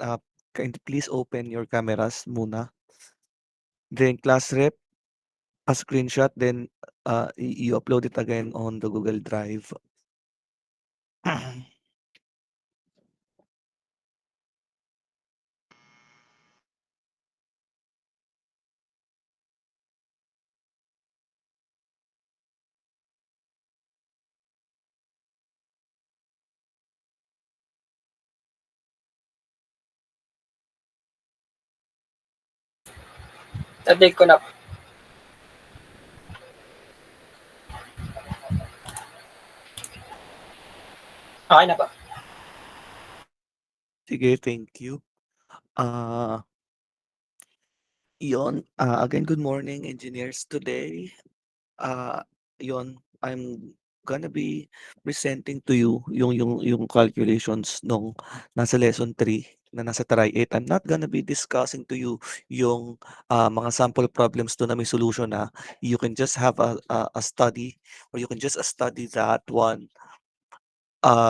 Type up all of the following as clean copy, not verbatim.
uh, can you please open your cameras muna? Then class rep, a screenshot, then you upload it again on the Google Drive. Na-take ko na. Okay na ba? Sige, thank you. Uh, again, good morning, engineers. Today, uh, I'm gonna be presenting to you yung calculations nung nasa lesson 3 na nasa try 8. I'm not gonna be discussing to you yung mga sample problems to na may solution na. You can just have a study, or you can just study that one.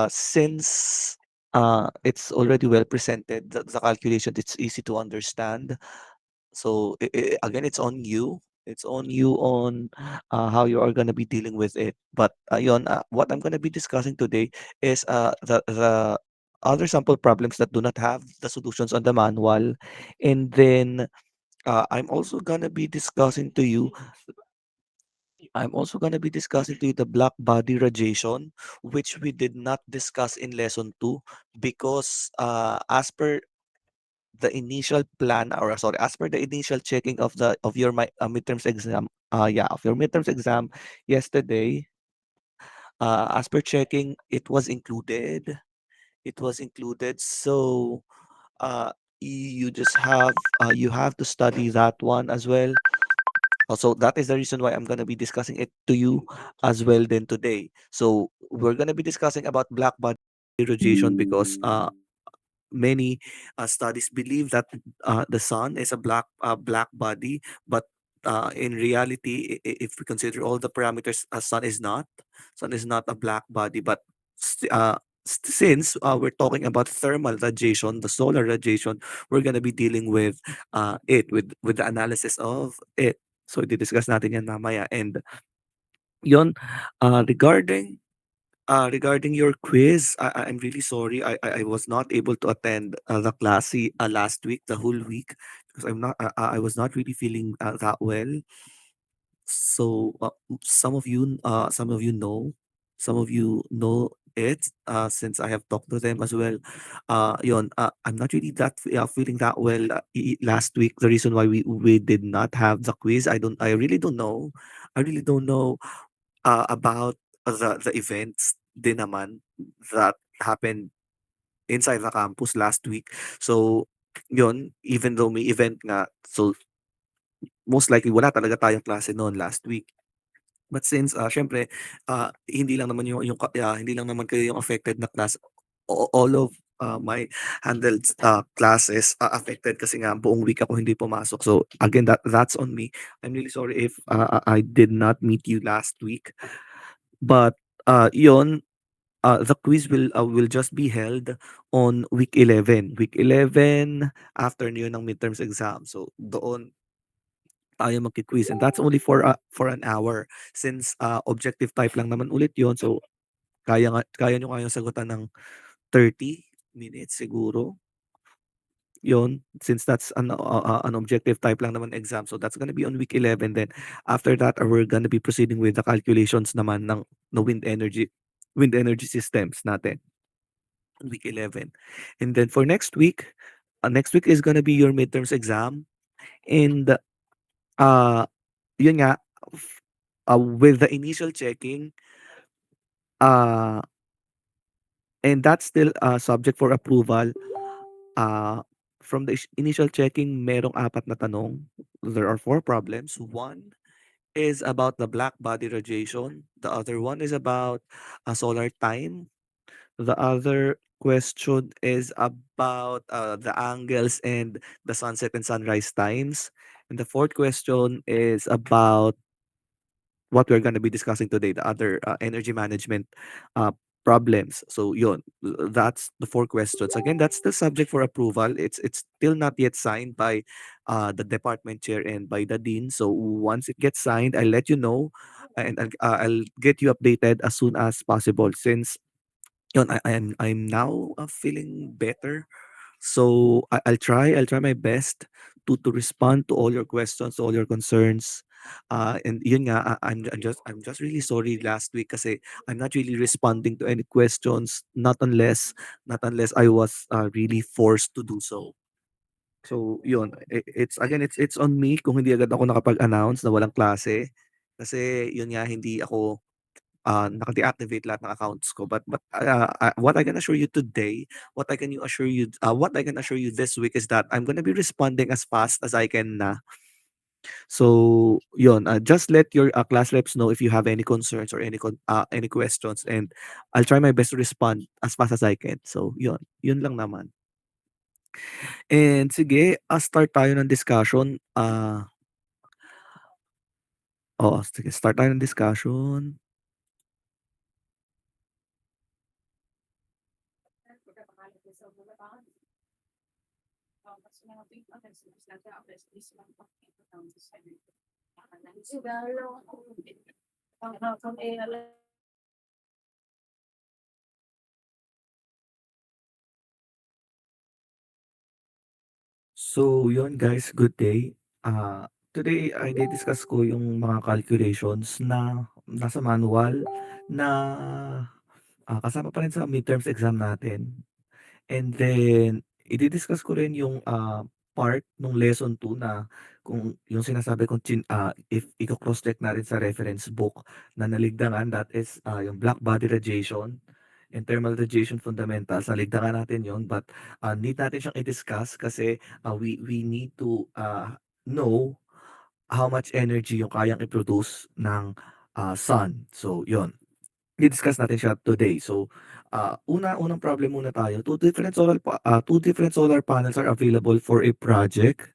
Since it's already well presented, the calculation, it's easy to understand. So again, it's on you. It's on you on how you are gonna be dealing with it. But what I'm gonna be discussing today is the other sample problems that do not have the solutions on the manual, and then I'm also gonna be discussing to you. I'm also gonna be discussing to you the black body radiation, which we did not discuss in lesson 2, because as per the initial plan, or sorry, as per the initial checking of your midterms exam, of your midterms exam yesterday, as per checking, it was included. So you have to study that one as well. Also, that is the reason why I'm going to be discussing it to you as well then today. So we're going to be discussing about black body radiation, because many studies believe that the sun is a black body, but in reality, if we consider all the parameters, sun is not a black body. But since we're talking about thermal radiation, the solar radiation, we're gonna be dealing with with the analysis of it. So di-discuss natin yan mamaya. And yon, regarding your quiz, I'm really sorry. I was not able to attend the class last week, the whole week, because I was not really feeling that well. So some of you know it, since I have talked to them as well. I'm not really feeling that well last week. The reason why we did not have the quiz, I really don't know. I really don't know about the events din naman that happened inside the campus last week. So, yun, even though may event nga, so most likely wala talaga tayong klase noon last week. But since syempre hindi lang naman kayo yung affected na class. All of my handled classes affected, kasi nga buong week ako hindi pumasok. So again, that's on me. I'm really sorry if I did not meet you last week. But yun, the quiz will just be held on week 11. Week 11, after yun ng midterms exam. So doon tayo magki-quiz, and that's only for an hour, since objective type lang naman ulit yun. So kaya nyo kayang sagutan ng 30 minutes siguro. Yun, since that's an objective type lang naman exam. So that's gonna be on week 11. Then after that, we're gonna be proceeding with the calculations naman ng wind energy systems natin on week 11. And then for next week is gonna be your midterms exam. And uh yun nga, with the initial checking, uh and that's still subject for approval. uh from the initial checking, merong apat na tanong. There are four problems. One is about the black body radiation. The other one is about solar time. The other question is about the angles and the sunset and sunrise times. And the fourth question is about what we're going to be discussing today, the other energy management uh, problems. So yun, that's the 4 questions. Again, that's the subject for approval. It's still not yet signed by the department chair and by the dean. So once it gets signed, I'll let you know, and I'll get you updated as soon as possible since yun, I'm now feeling better. So I'll try my best to respond to all your questions, to all your concerns. And yun nga, I'm just really sorry last week kasi I'm not really responding to any questions, not unless I was really forced to do so. So yun, it's on me kung hindi agad ako nakapag-announce na walang klase. Kasi yun nga, hindi ako naka-deactivate lahat ng accounts ko. But what I can assure you today, what I can assure you this week is that I'm gonna be responding as fast as I can na. So, yun, just let your class reps know if you have any concerns or any questions, and I'll try my best to respond as fast as I can. So, yun lang naman. And sige, start tayo ng discussion. Oo, sige, start tayo ng discussion. So, yun guys, good day. Today ay di-discuss ko yung mga calculations na nasa manual na kasama pa rin sa midterms exam natin. And then idi-discuss ko rin yung part nung lesson 2 na kung yung sinasabi kong if iko-cross check natin sa reference book na naligdangan, that is yung black body radiation and thermal radiation fundamentals, naligdangan natin yon, but need natin siyang i-discuss kasi we need to know how much energy yung kayang i-produce ng sun. So yon, i-discuss natin siya today. So, unang problem muna tayo. Two different solar panels are available for a project.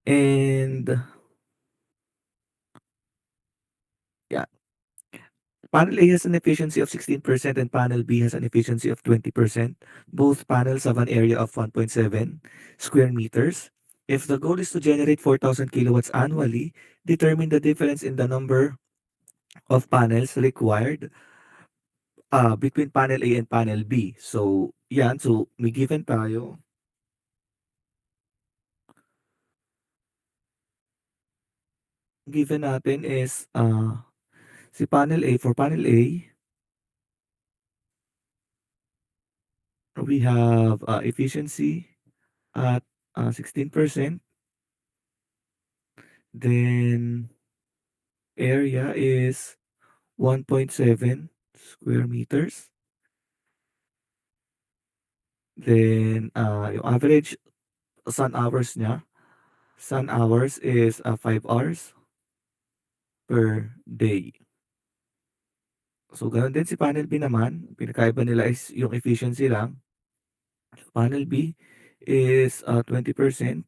And yeah, panel A has an efficiency of 16% and panel B has an efficiency of 20%. Both panels have an area of 1.7 square meters. If the goal is to generate 4,000 kilowatts annually, determine the difference in the number of panels required between panel A and panel B. So, yan. So, may given tayo. Given natin is si panel A. For panel A, we have efficiency at 16%. Then area is 1.7 square meters. Then yung average sun hours is 5 hours per day. So, ganoon din si panel B naman. Pinakaiba nila is yung efficiency lang. Panel B is 20%.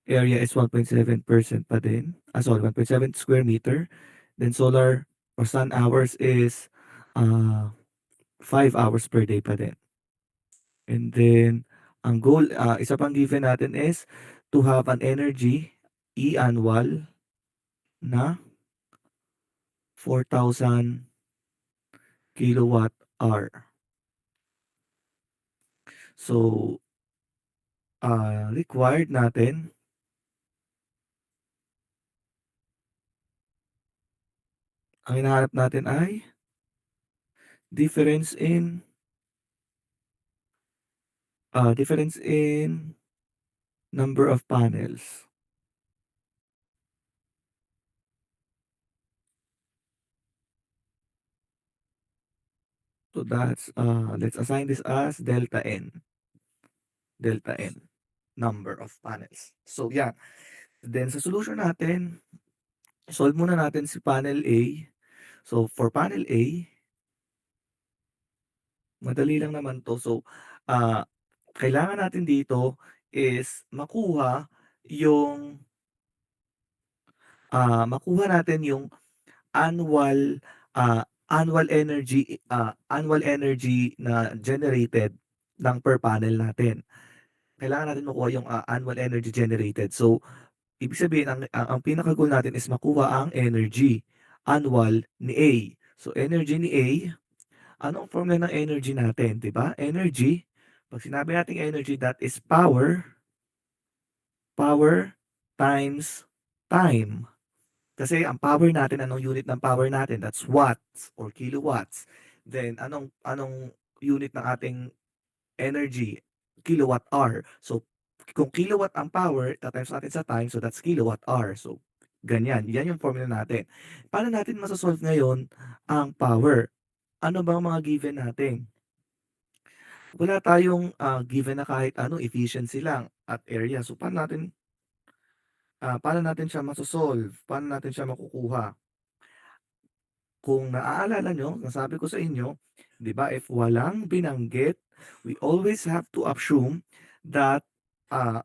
Area is 1.7% pa din. Sorry, 1.7 square meter. Then solar or sun hours is 5 hours per day pa din. And then, ang goal, isa pang given natin is to have an energy, E annual, na 4,000 kilowatt hour. So, required natin, ang hinahanap natin ay difference in number of panels. So that's let's assign this as delta n. Delta n, number of panels. So yeah, then sa solution natin, solve muna natin si panel A. So for panel A, madali lang naman 'to. So, kailangan natin dito is yung, makuha natin yung annual annual energy na generated ng per panel natin. Kailangan natin makuha yung, annual energy generated. So, ibig sabihin ang pinaka-goal natin is makuha ang energy annual ni A. So, energy ni A, ano ang formula ng energy natin, 'di ba? Energy, 'pag sinabi nating energy, that is power times time. Kasi ang power natin, anong unit ng power natin? That's watts or kilowatts. Then anong anong unit ng ating energy? Kilowatt hour. So kung kilowatt ang power, ta-times natin sa time, so that's kilowatt hour. So ganyan, yan yung formula natin. Paano natin maso-solve ngayon ang power? Ano bang mga given natin? Wala tayong, given na kahit ano, efficiency lang at area. So paano natin siya maso-solve? Paano natin siya makukuha? Kung naaalala niyo, nasabi ko sa inyo, 'di ba, if walang binanggit, we always have to assume that, ah,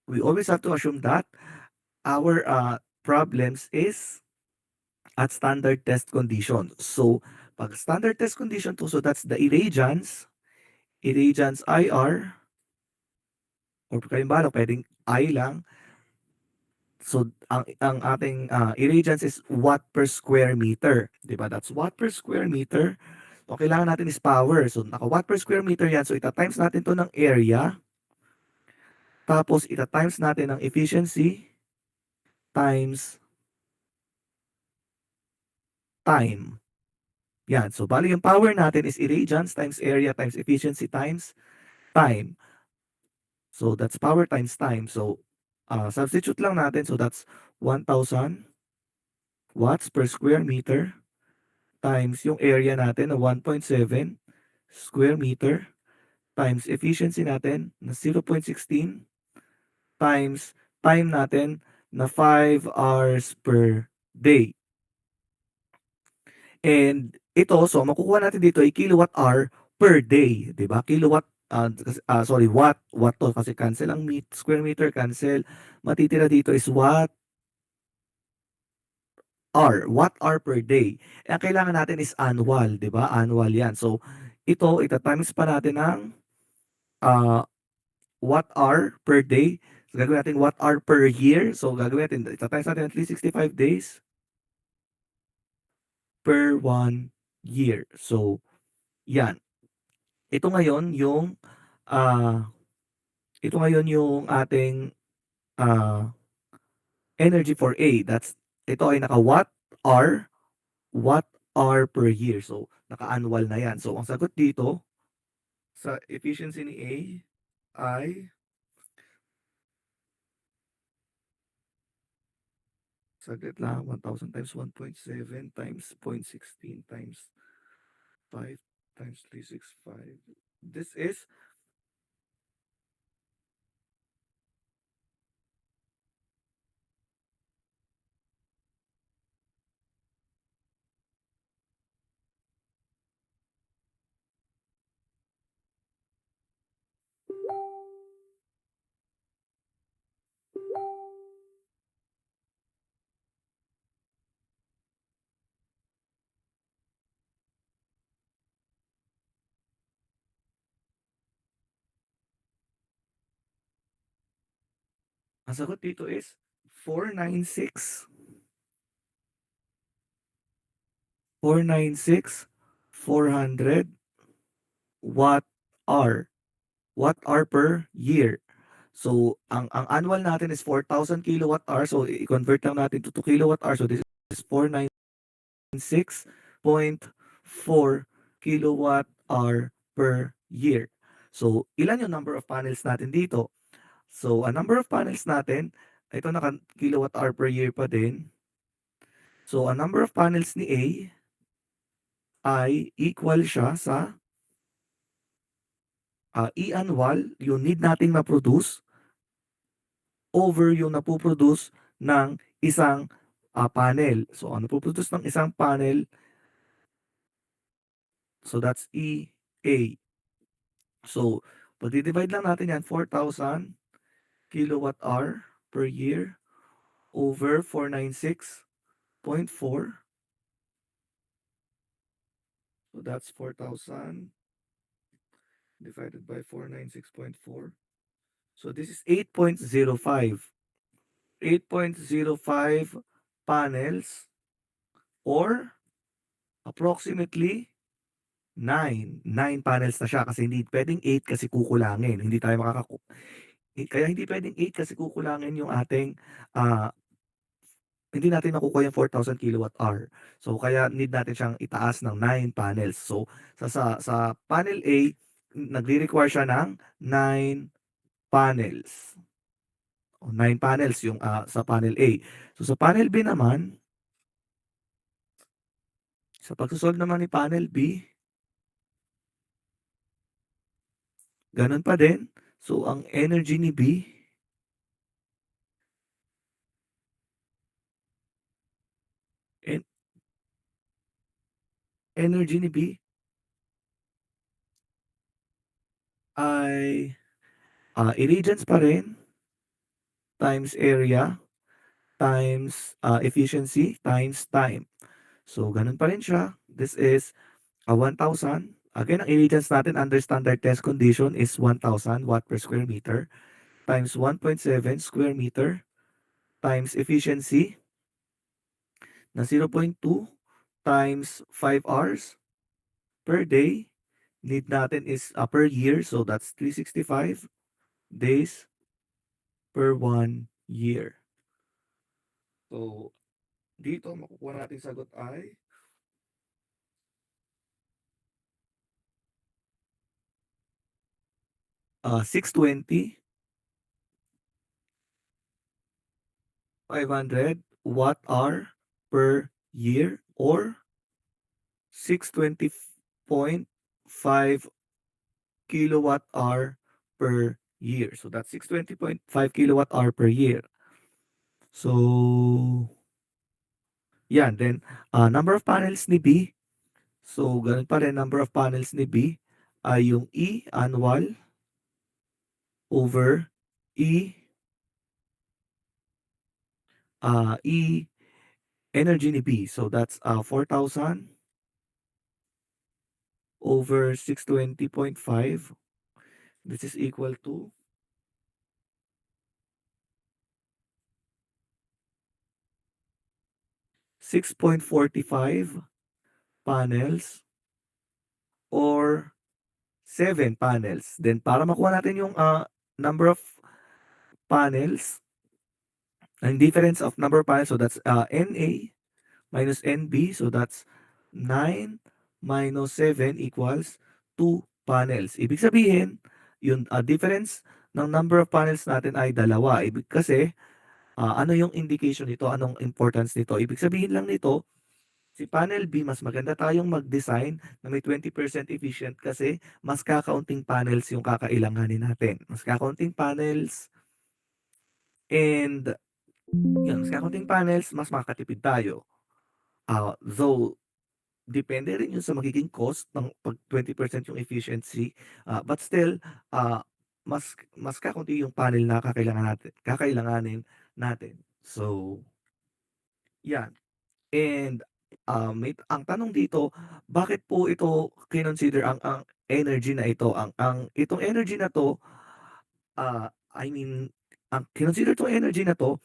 we always have to assume that our, problems is at standard test condition. So, 'pag standard test condition 'to, so that's the irradiance IR, or kayong bahala, puwedeng I lang. So, ang ating, irradiance is watt per square meter, 'di ba? That's watt per square meter. So, kailangan natin is power. So, naka-watt per square meter 'yan. So, ita-times natin 'to ng area, tapos ita-times natin ng efficiency times time. 'Yan. So, bale yung power natin is irradiance times area times efficiency times time. So, that's power times time. So, substitute lang natin. So, that's 1,000 watts per square meter times yung area natin na 1.7 square meter times efficiency natin na 0.16 times time natin na 5 hours per day. And ito, so makukuha natin dito ay kilowatt hour per day, 'di ba? Sorry, watt 'to kasi cancel ang square meter, cancel. Matitira dito is watt hour per day. Eh, ang kailangan natin is annual, 'di ba? Annual 'yan. So ito, ita-times pa natin ng, ah, watt hour per day. So gagawin natin watt hour per year. So gagawin natin, ita-times natin ng 365 days per 1 year. So 'yan. Ito ngayon yung, ah, ito ngayon yung ating, ah, energy for A. Ito ay watt hour per year. So naka-annual na 'yan. So ang sagot dito sa efficiency ni A ay, saglit lang, 1,000 times 1.7 times 0.16 times 5 times 365. This is, ang sagot dito is 496, 496, 400 watt hour. Watt hour per year. So, ang annual natin is 4,000 kilowatt hour. So, i-convert lang natin to kilowatt hour. So, this is 496.4 kilowatt hour per year. So, ilan yung number of panels natin dito? So, ang number of panels natin, ito naka kilowatt hour per year pa din. So, ang number of panels ni A ay equal siya sa, E-annual, yung need nating ma-produce over yung napo-produce ng isang, panel. So, ang napo-produce ng isang panel, so that's EA. So, pagdi-divide lang natin yan, 4,000 kilowatt hour per year over 496.4. So that's 4,000 divided by 496.4. So this is 8.05. 8.05 panels or approximately 9 panels na siya kasi hindi puwedeng 8 kasi kukulangin, hindi tayo kaya hindi puwedeng 8 kasi kukulangin yung ating, ah, hindi natin makukuha yung 4,000 kilowatt-hour. So, kaya need natin siyang itaas ng 9 panels. So, sa panel A, nagre-require siya ng 9 panels o 9 panels yung, sa panel A. So, sa panel B naman, sa pagso-solve naman ni panel B, gano'n pa din. So, ang energy ni B, en energy ni B ay, irradiance pa rin times area times, efficiency times time. So, gano'n pa rin siya. This is, 1,000. Again, ang irradiance natin under standard test condition is 1,000 watt per square meter times 1.7 square meter times efficiency na 0.2 times 5 hours per day. Need natin is, per year, so that's 365 days per 1 year. So, dito makukuha nating sagot ay 620, 500 watt hour per year or 620.5 kilowatt hour per year. So that's 620.5 kilowatt hour per year. So, yan. Then, number of panels ni B. So, ganun pa rin, number of panels ni B ay yung E, annual, over E, E, energy ni B. So, that's 4,000 over 620.5. This is equal to 6.45 panels or 7 panels. Then para makuha natin yung, number of panels, ang difference of number of panels, so that's, NA minus NB, so that's 9 minus 7 equals 2 panels. Ibig sabihin, yung, difference ng number of panels natin ay dalawa. Kasi, ano yung indication nito, anong importance nito? Ibig sabihin lang nito, si panel B mas maganda tayong mag-design na may 20% efficient kasi mas kakaunting panels yung kakailanganin natin. Mas kakaunting panels and yun, mas kakaunting panels, mas makakatipid tayo. Though depende rin yun sa magiging cost ng 'pag 20% yung efficiency, but still, mas kakaunti yung panel na kakailanganin natin. So, yan. And, ang tanong dito, bakit po ito kinonsider ang energy na ito, ang itong energy na 'to, I mean, ang kinonsider 'tong energy na 'to,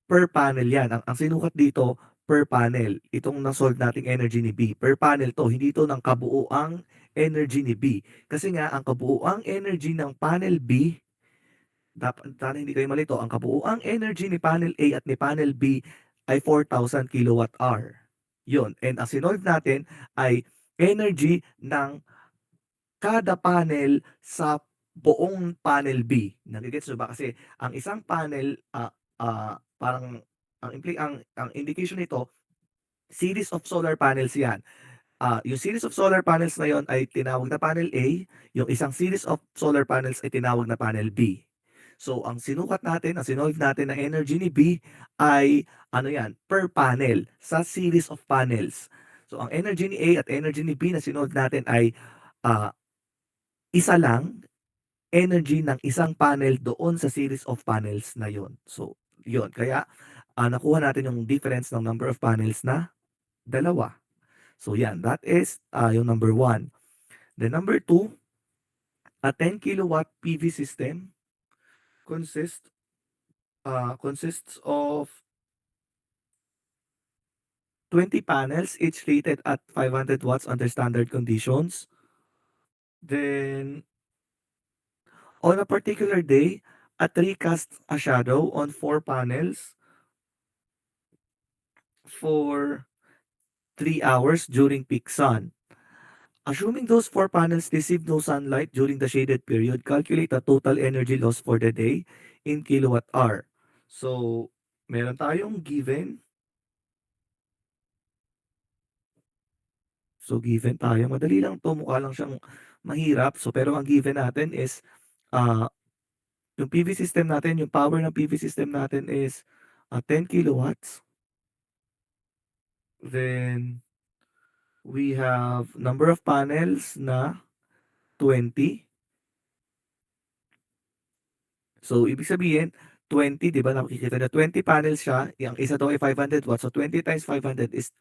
per panel 'yan. Ang sinukat dito, per panel. Itong na-solve nating energy ni B, per panel 'to, hindi 'to ng kabuuang energy ni B. Kasi nga ang kabuuang energy ng panel B, sana hindi kayo malito, ang kabuuang energy ni panel A at ni panel B ay 4,000 kilowatt hour. Yun, and ang sinolve natin ay energy ng kada panel sa buong panel B. Nage-gets niyo ba? Kasi ang isang panel, parang ang indication nito, series of solar panels 'yan. Yung series of solar panels na 'yon ay tinawag na panel A, yung isang series of solar panels ay tinawag na panel B. So, ang sinukat natin, ang sinolve natin na energy ni B ay ano 'yan, per panel sa series of panels. So, ang energy ni A at energy ni B na sinolve natin ay, ah, isa lang, energy ng isang panel doon sa series of panels na 'yon. So, 'yon kaya, nakuha natin yung difference ng number of panels na dalawa. So yan, that is yung number one. The number two, a 10 kilowatt PV system consists consists of 20 panels, each rated at 500 watts under standard conditions. Then, on a particular day, a tree casts a shadow on 4 panels for 3 hours during peak sun. Assuming those 4 panels receive no sunlight during the shaded period, calculate the total energy loss for the day in kilowatt hour. So, meron tayong given. So, given tayo. Madali lang 'to, mukha lang siyang mahirap. So, pero ang given natin is, ah, yung PV system natin, yung power ng PV system natin is, 10 kilowatts. Then, we have number of panels na 20. So, ibig sabihin 20, 'di ba nakikita na 20 panels siya, yung isa daw ay 500 watts. So, 20 times 500 is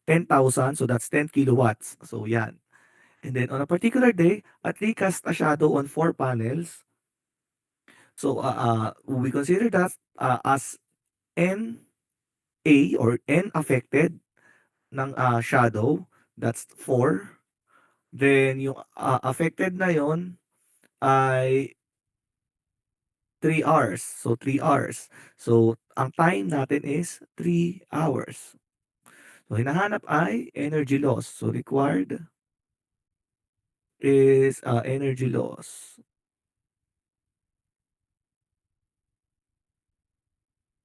10,000. So, that's 10 kilowatts. So, yan. And then on a particular day, a tree cast a shadow on 4 panels. So, we consider that as NA or N affected ng shadow. That's 4. Then, yung affected na yon ay 3 hours. So, 3 hours. So, ang time natin is 3 hours. So, hinahanap ay energy loss. So, required is energy loss.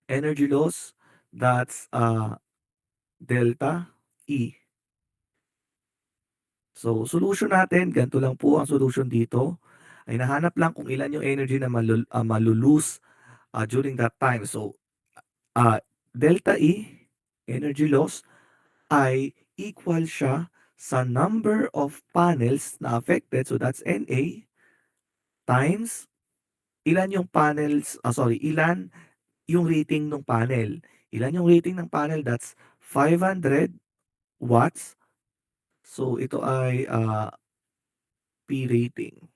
Energy loss, that's delta E. So, solution natin, ganito lang po ang solution dito. Ay nahanap lang kung ilan yung energy na malulose during that time. So, ah, delta E, energy loss, ay equal siya sa number of panels na affected. So, that's NA times ilan yung panels, ilan yung rating ng panel. Ilan yung rating ng panel? That's 500 watts. So, ito ay P rating.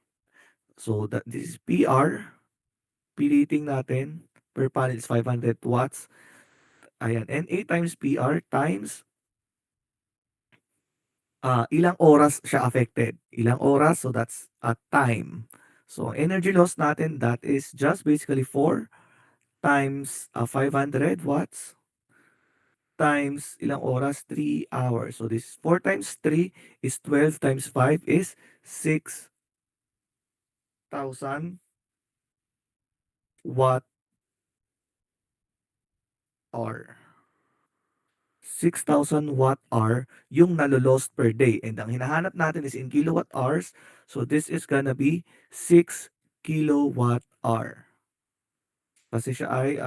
So, this is PR. P rating natin per panel is 500 watts. Ayan, NA times PR times ilang oras siya affected. Ilang oras, so that's time. So, energy loss natin, that is just basically 4 times 500 watts times ilang oras? 3 hours. So, this 4 times 3 is 12 times 5 is 6,000 watt hour. 6,000 watt hour yung nalo-lost per day. And ang hinahanap natin is in kilowatt hours. So, this is gonna be 6 kilowatt hour. Kasi siya ay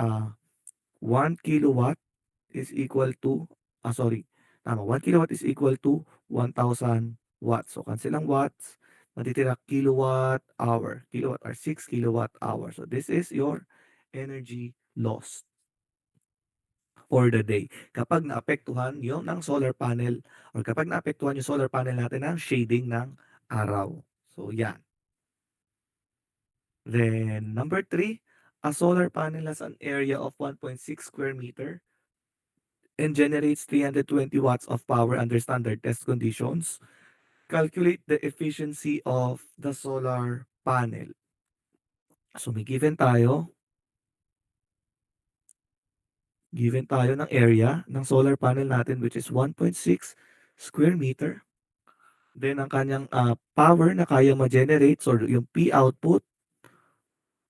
1 kilowatt is equal to, tama, 1 kilowatt is equal to 1,000 watts. So, cancel ang watts, matitira kilowatt hour. Kilowatt hour, 6 kilowatt hour. So, this is your energy loss for the day. Kapag naapektuhan yung ng solar panel or kapag naapektuhan yung solar panel natin ng shading ng araw. So, yan. Then, number 3, a solar panel has an area of 1.6 square meter and generates 320 watts of power under standard test conditions. Calculate the efficiency of the solar panel. So, may given tayo ng area ng solar panel natin which is 1.6 square meter. Then, ang kanyang power na kaya ma-generate, so yung P output,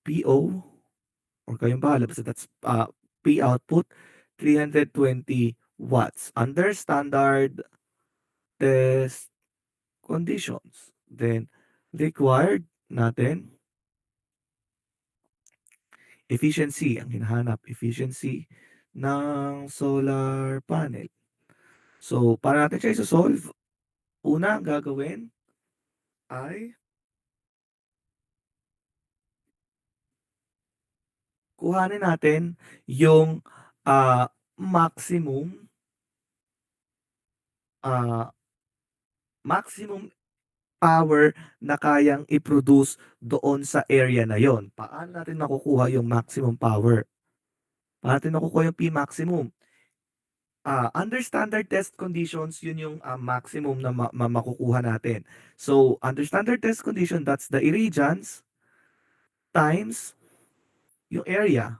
PO, or kayong bahala, basta that's P output, 320 watts under standard test conditions. Then, required natin, efficiency, ang hinahanap, efficiency ng solar panel. So, para natin siya iso-solve, una ang gagawin ay kuhanin natin yung maximum ah, maximum power na kayang i-produce doon sa area na yon. Paano natin makukuha yung maximum power? Paano natin makukuha yung P maximum? Under standard test conditions, yun yung maximum na makukuha natin. So, under standard test condition, that's the irradiance times yung area.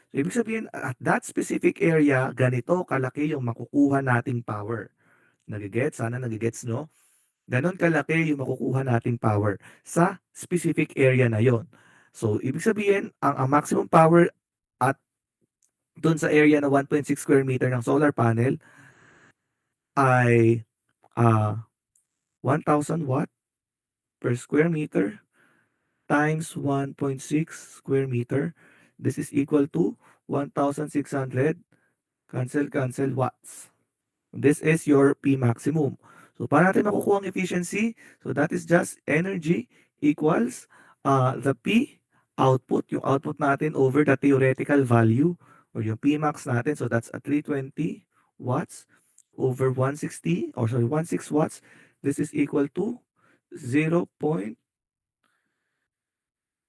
So, ibig sabihin, at that specific area, ganito kalaki yung makukuha nating power. Nagigets? Sana nagigets nyo? Ganon kalaki yung makukuha nating power sa specific area na yon. So, ibig sabihin, ang maximum power at doon sa area na 1.6 square meter ng solar panel ay 1,000 watt per square meter times 1.6 square meter. This is equal to 1,600 cancel watts. This is your P maximum. So, paano natin makukuha ang efficiency? So, that is just energy equals the P output, yung output natin over the theoretical value or yung P max natin. So, that's a 320 watts over 160 or sorry, 16 watts. This is equal to 0.2.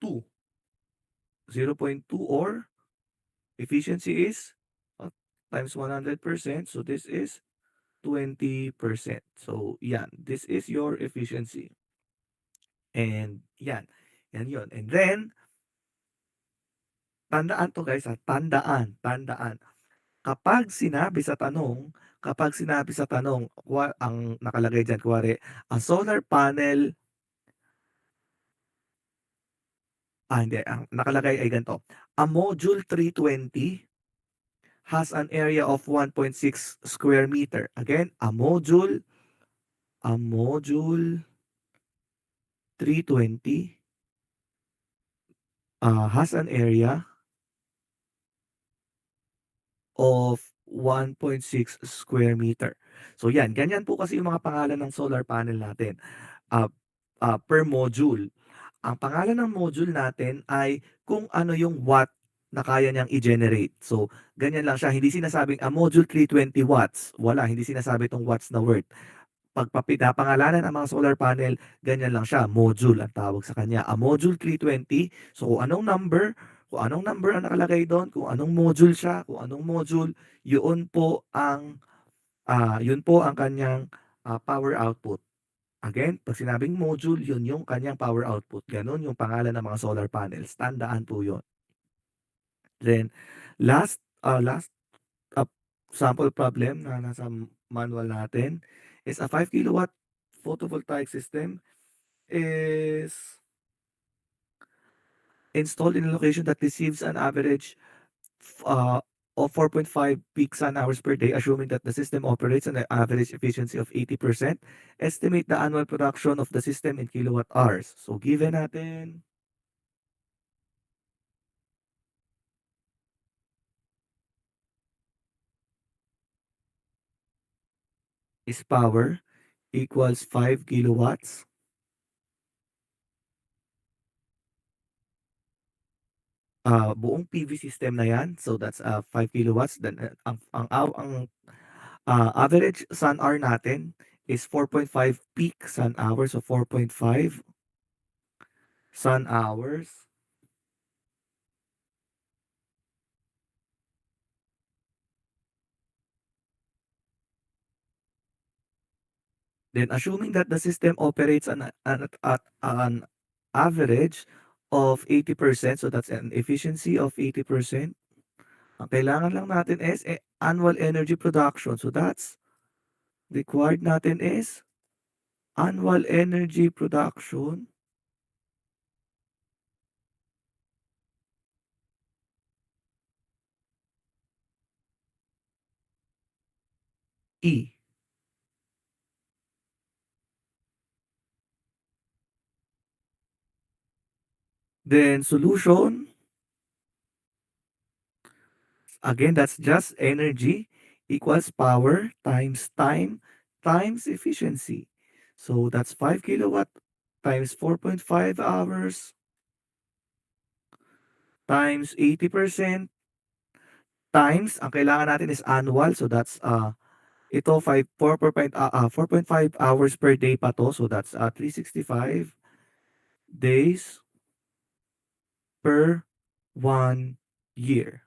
0.2 or efficiency is times 100%. So, this is 20%. So, yan. This is your efficiency. And yan. Yan yun. And then, tandaan to guys ha. Tandaan. Kapag sinabi sa tanong, ang nakalagay dyan, kuwari, a solar panel, hindi, ang nakalagay ay ganito. A module 320 has an area of 1.6 square meter. Again, a module 320 has an area of 1.6 square meter. So yan, ganyan po kasi yung mga pangalan ng solar panel natin uh, per module. Ang pangalan ng module natin ay kung ano yung watt na kaya niyang i-generate. So, ganyan lang siya. Hindi sinasabing a module 320 watts. Wala, hindi sinasabi itong watts na word. Pag pinapangalanan ang mga solar panel, ganyan lang siya, module ang tawag sa kanya. A module 320, so kung anong number ang nakalagay doon, kung anong module siya, kung anong module, yun po ang kanyang power output. Again, pag sinabing module, yun yung kanyang power output. Ganun yung pangalan ng mga solar panels. Tandaan po yun. Then, last uh, sample problem na nasa manual natin is a 5 kilowatt photovoltaic system is installed in a location that receives an average uh, of 4.5 peak sun hours per day, assuming that the system operates on an average efficiency of 80%. Estimate the annual production of the system in kilowatt hours. So, given natin is power equals 5 kilowatts. Buong PV system na yan. So, that's 5 kilowatts. Then, ang average sun hour natin is 4.5 peak sun hours. So, 4.5 sun hours. Then, assuming that the system operates at an average of 80%, so that's an efficiency of 80%. Ang kailangan lang natin is annual energy production. So, that's required natin is annual energy production E. Then solution, again, that's just energy equals power times time times efficiency. So that's 5 kilowatt times 4.5 hours times 80% times, ang kailangan natin is annual. So that's ito 4.5 hours per day pa 'to. So that's, 365 days per 1 year.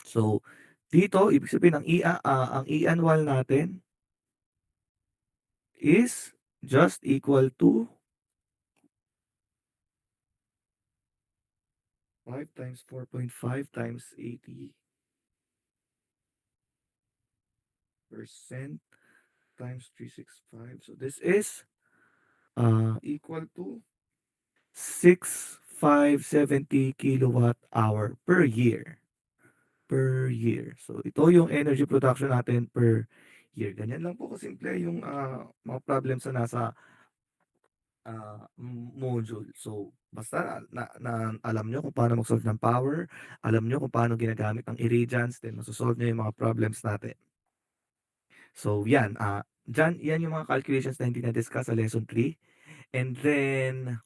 So, dito ibig sabihin ang e-annual natin is just equal to 5 times 4.5 times 80% times 365. So this is equal to 6,570 kilowatt hour per year. Per year. So ito yung energy production natin per year. Ganyan lang po kasimple yung mga problems na nasa module. So basta na alam nyo kung paano mag-solve ng power, alam nyo kung paano ginagamit ang irradiance, then masosolve nyo yung mga problems natin. So yan, yan yung mga calculations na hindi na-discuss sa lesson 3. And then,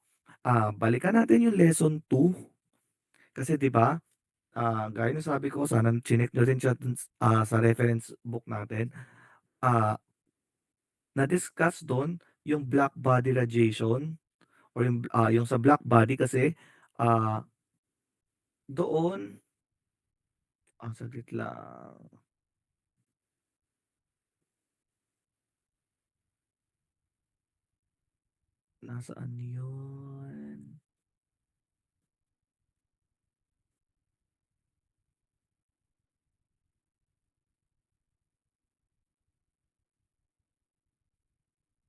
balikan natin yung lesson 2. Kasi 'di ba, gaya ng sabi ko sana chineck niyo rin siya dun sa reference book natin. Ah, Na-discuss dun yung black body radiation or yung sa black body kasi, ah, doon saglit lang, nasaan yun?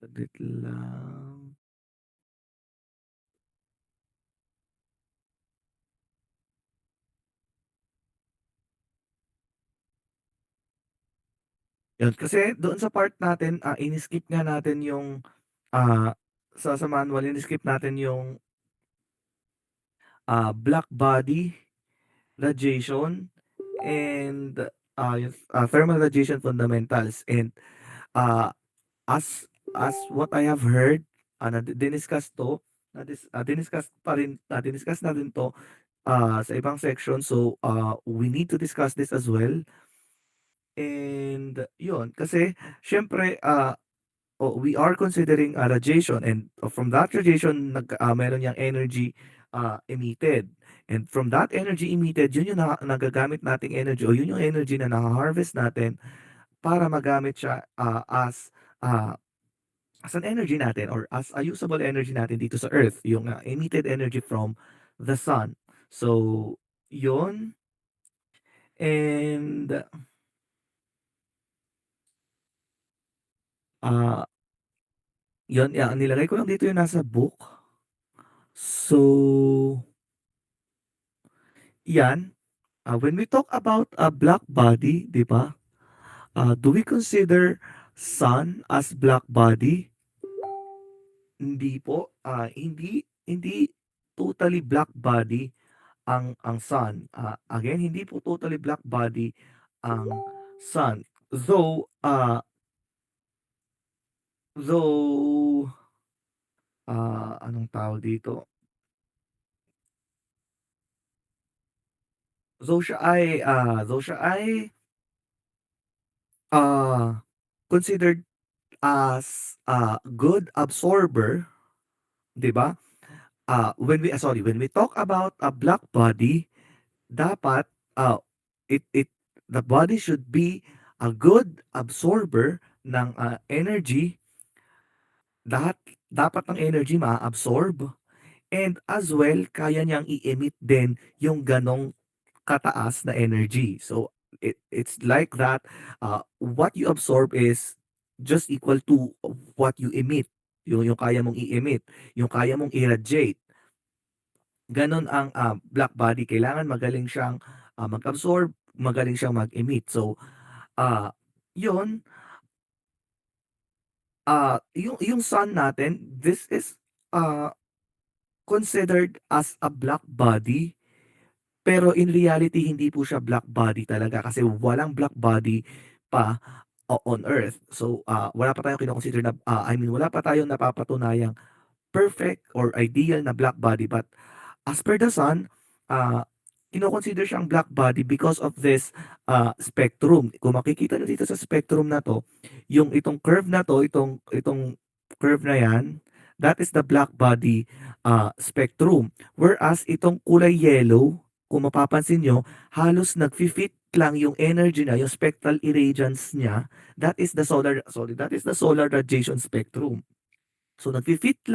Saglit lang. Yun, kasi doon sa part natin, ini-skip nga natin yung, ah, sa manual ini-skip natin yung, black body radiation and, yung, thermal radiation fundamentals and, ah, as what I have heard, na diniscuss 'to, diniscuss na din 'to, sa ibang section. So, we need to discuss this as well and yun, kasi siyempre, we are considering a radiation and from that radiation meron yang energy emitted. And from that energy emitted, yun yung nagagamit nating energy o yun yung energy na naha-harvest natin para magamit siya as an energy natin or as a usable energy natin dito sa Earth, yung emitted energy from the sun. So, yun. And, ah, yun, nilagay ko lang dito yung nasa book. So, yan. When we talk about a black body, di ba? Do we consider sun as black body? Hindi po. Hindi totally black body ang sun. Again, hindi po totally black body ang sun. Though, anong tawag dito? Though siya ay ah, considered as a good absorber, 'di ba? When we talk about a black body, dapat it the body should be a good absorber ng energy. Lahat dapat ng energy ma-absorb and as well kaya niyang i-emit din yung ganong kataas na energy. So it's like that, what you absorb is just equal to what you emit. Yung kaya mong i-emit, yung kaya mong i-radiate. Gano'n ang, black body. Kailangan magaling siyang, mag-absorb, magaling siyang mag-emit. So, ah, 'yun, yung sun natin, this is, ah, considered as a black body, pero in reality hindi po siya black body talaga kasi walang black body pa on Earth. So, wala pa tayong kino-consider na, wala pa tayong napapatunayang perfect or ideal na black body but as per the sun, ah kino-consider siyang black body because of this, spectrum. Kung makikita niyo dito sa spectrum na 'to, yung itong curve na 'to, itong curve na 'yan, that is the black body, spectrum. Whereas itong kulay yellow, kung mapapansin niyo, halos nagfi-fit lang yung energy niya, yung spectral irradiance niya, that is the solar radiation spectrum. So nagfi-fit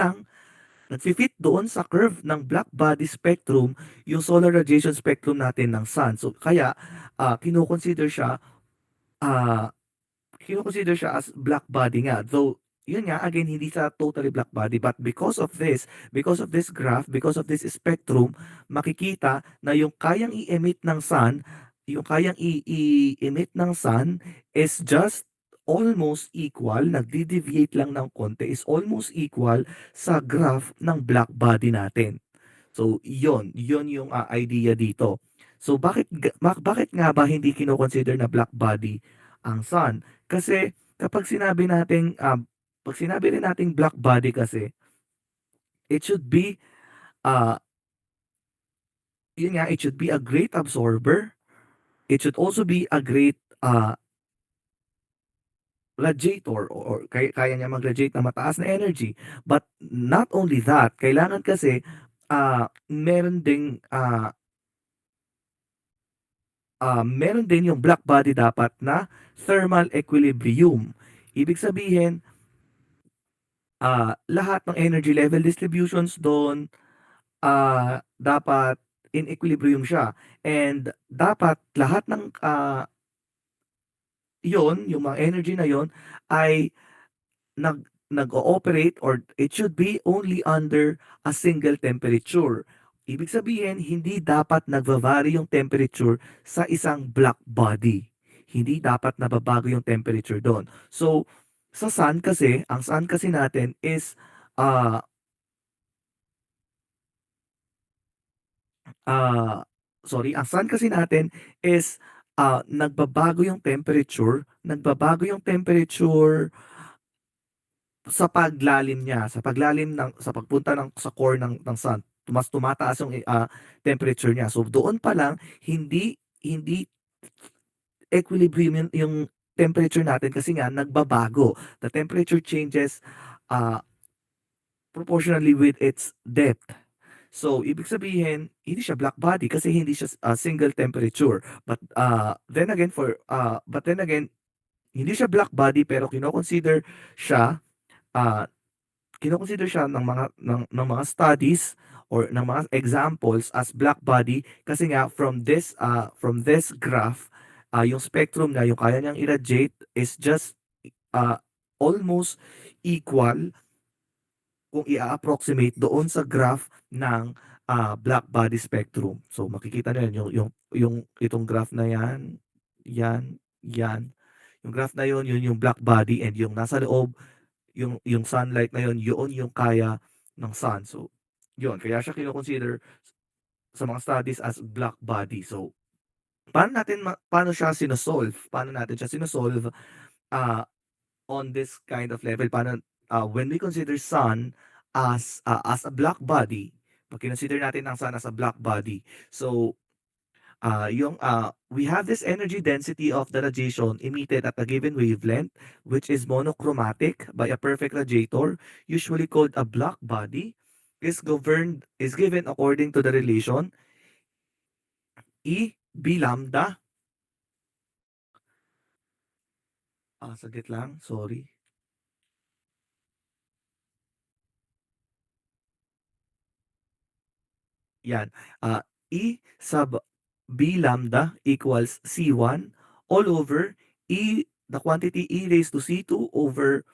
doon sa curve ng black body spectrum yung solar radiation spectrum natin ng sun. So kaya, kino-consider siya, ah, as black body nga. Though yun nga, again, hindi siya totally black body, but because of this graph, because of this spectrum, makikita na yung kayang i-emit ng sun is just almost equal, nagde-deviate lang ng konti, is almost equal sa graph ng black body natin. So yun yung, idea dito. So bakit nga ba hindi kino-consider na black body ang sun? Kasi kapag sinabi nating, 'pag sinabi rin nating black body kasi, it should be, ah, yun nga, it should be a great absorber, it should also be a great, radiator, or kaya niya mag-radiate ng mataas na energy. But not only that, kailangan kasi, meron ding, meron din yung black body dapat na thermal equilibrium. Ibig sabihin, lahat ng energy level distributions do'n, dapat in equilibrium siya, and dapat lahat ng, 'yon, yung mga energy na 'yon ay nag-ooperate, or it should be only under a single temperature. Ibig sabihin, hindi dapat nagva-vary yung temperature sa isang black body. Hindi dapat nababago yung temperature do'n. So, ang sun kasi natin is, ah, ang sun kasi natin is, nagbabago yung temperature sa paglalim niya, sa pagpunta sa core ng sun, mas tumataas yung, temperature niya. So, doon pa lang hindi hindi equilibrium yung temperature natin, kasi nga nagbabago. The temperature changes, ah, proportionally with its depth. So, ibig sabihin, hindi siya black body kasi hindi siya, single temperature. But then again, hindi siya black body, pero siya, ah kino-consider siya ng mga studies or ng mga examples as black body, kasi nga from this graph, yung spectrum niya, yung kaya niyang irradiate is just, ah, almost equal kung i-a-approximate doon sa graph ng, black body spectrum. So makikita niyo 'yan, yung itong graph na 'yan, 'yan, yung graph na 'yun yung black body, and yung nasa loob, yung sunlight na yun yung kaya ng sun. So, yun, kaya siya kino-consider sa mga studies as black body. So, paano natin siya sino-solve, ah, on this kind of level? When we consider sun as a black body, 'pag kinonsider natin ang sun as a black body, so, we have this energy density of the radiation emitted at a given wavelength, which is monochromatic by a perfect radiator, usually called a black body, is given according to the relation E B lambda. Saglit lang, sorry. Yan, E sub B lambda equals C1 all over the quantity E raised to C2 over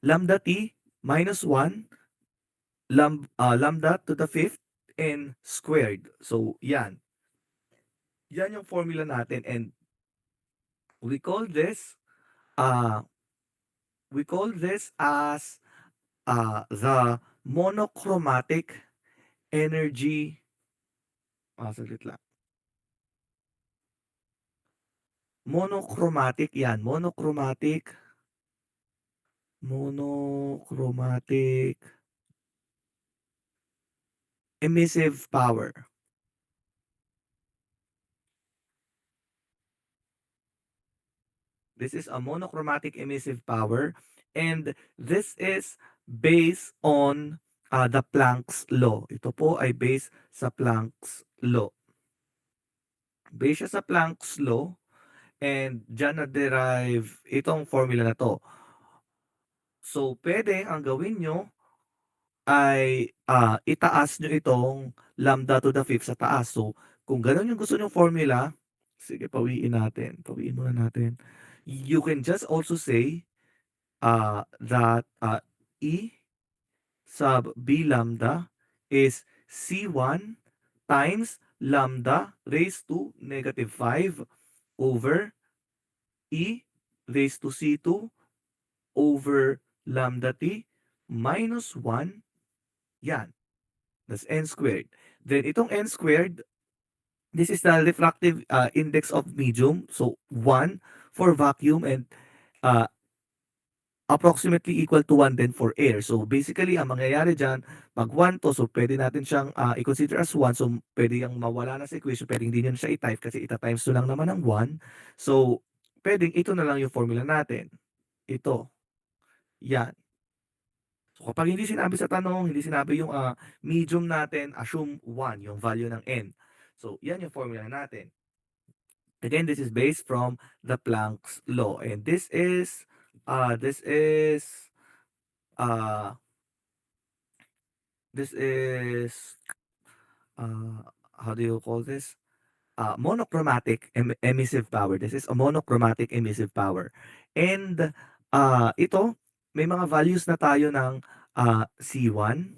lambda T minus 1 lambda to the fifth n squared. So, yan yung formula natin, and we call this, uh, as, the monochromatic energy, saglit lang, monochromatic emissive power. This is a monochromatic emissive power, and this is based on the Planck's law. Ito po ay based sa Planck's law. Based siya sa Planck's law, and dyan na-derive itong formula na to. So, pwede ang gawin nyo ay itaas nyo itong lambda to the fifth sa taas. So, kung gano'n yung gusto nyong formula, sige, pawiin natin. Pawiin muna natin. You can just also say that E sub B lambda is C1 times lambda raised to negative 5 over E raised to C2 over lambda t minus 1. Yan. That's n squared. Then itong n squared, this is the refractive index of medium. So 1 for vacuum and uh, approximately equal to 1 din for air. So basically, ang mangyayari dyan, pag 1 to, so pwede natin siyang i-consider as 1. So pwede yung mawala na sa equation, pwede hindi nyo na siya i-type kasi ita-times 2 lang naman ng 1. So pwedeng ito na lang yung formula natin. Ito. Yan. So kapag hindi sinabi sa tanong, hindi sinabi yung medium natin, assume 1, yung value ng n. So yan yung formula natin. Again, this is based from the Planck's law. And this is uh, uh, this is how do you call this? Monochromatic emissive power. This is a monochromatic emissive power. And ito, may mga values na tayo ng C1.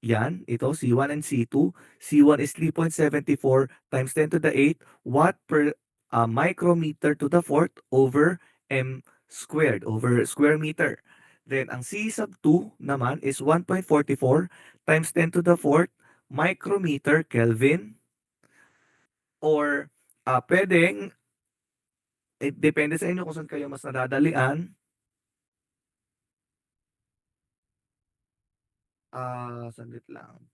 Yan, ito, C1 and C2. C1 is 3.74 times 10 to the 8 watt per micrometer to the fourth over m squared, over square meter. Then, ang C sub 2 naman is 1.44 times 10 to the fourth micrometer Kelvin, or pwedeng, depende sa inyo kung saan kayo mas nadadalian. Sandit lang.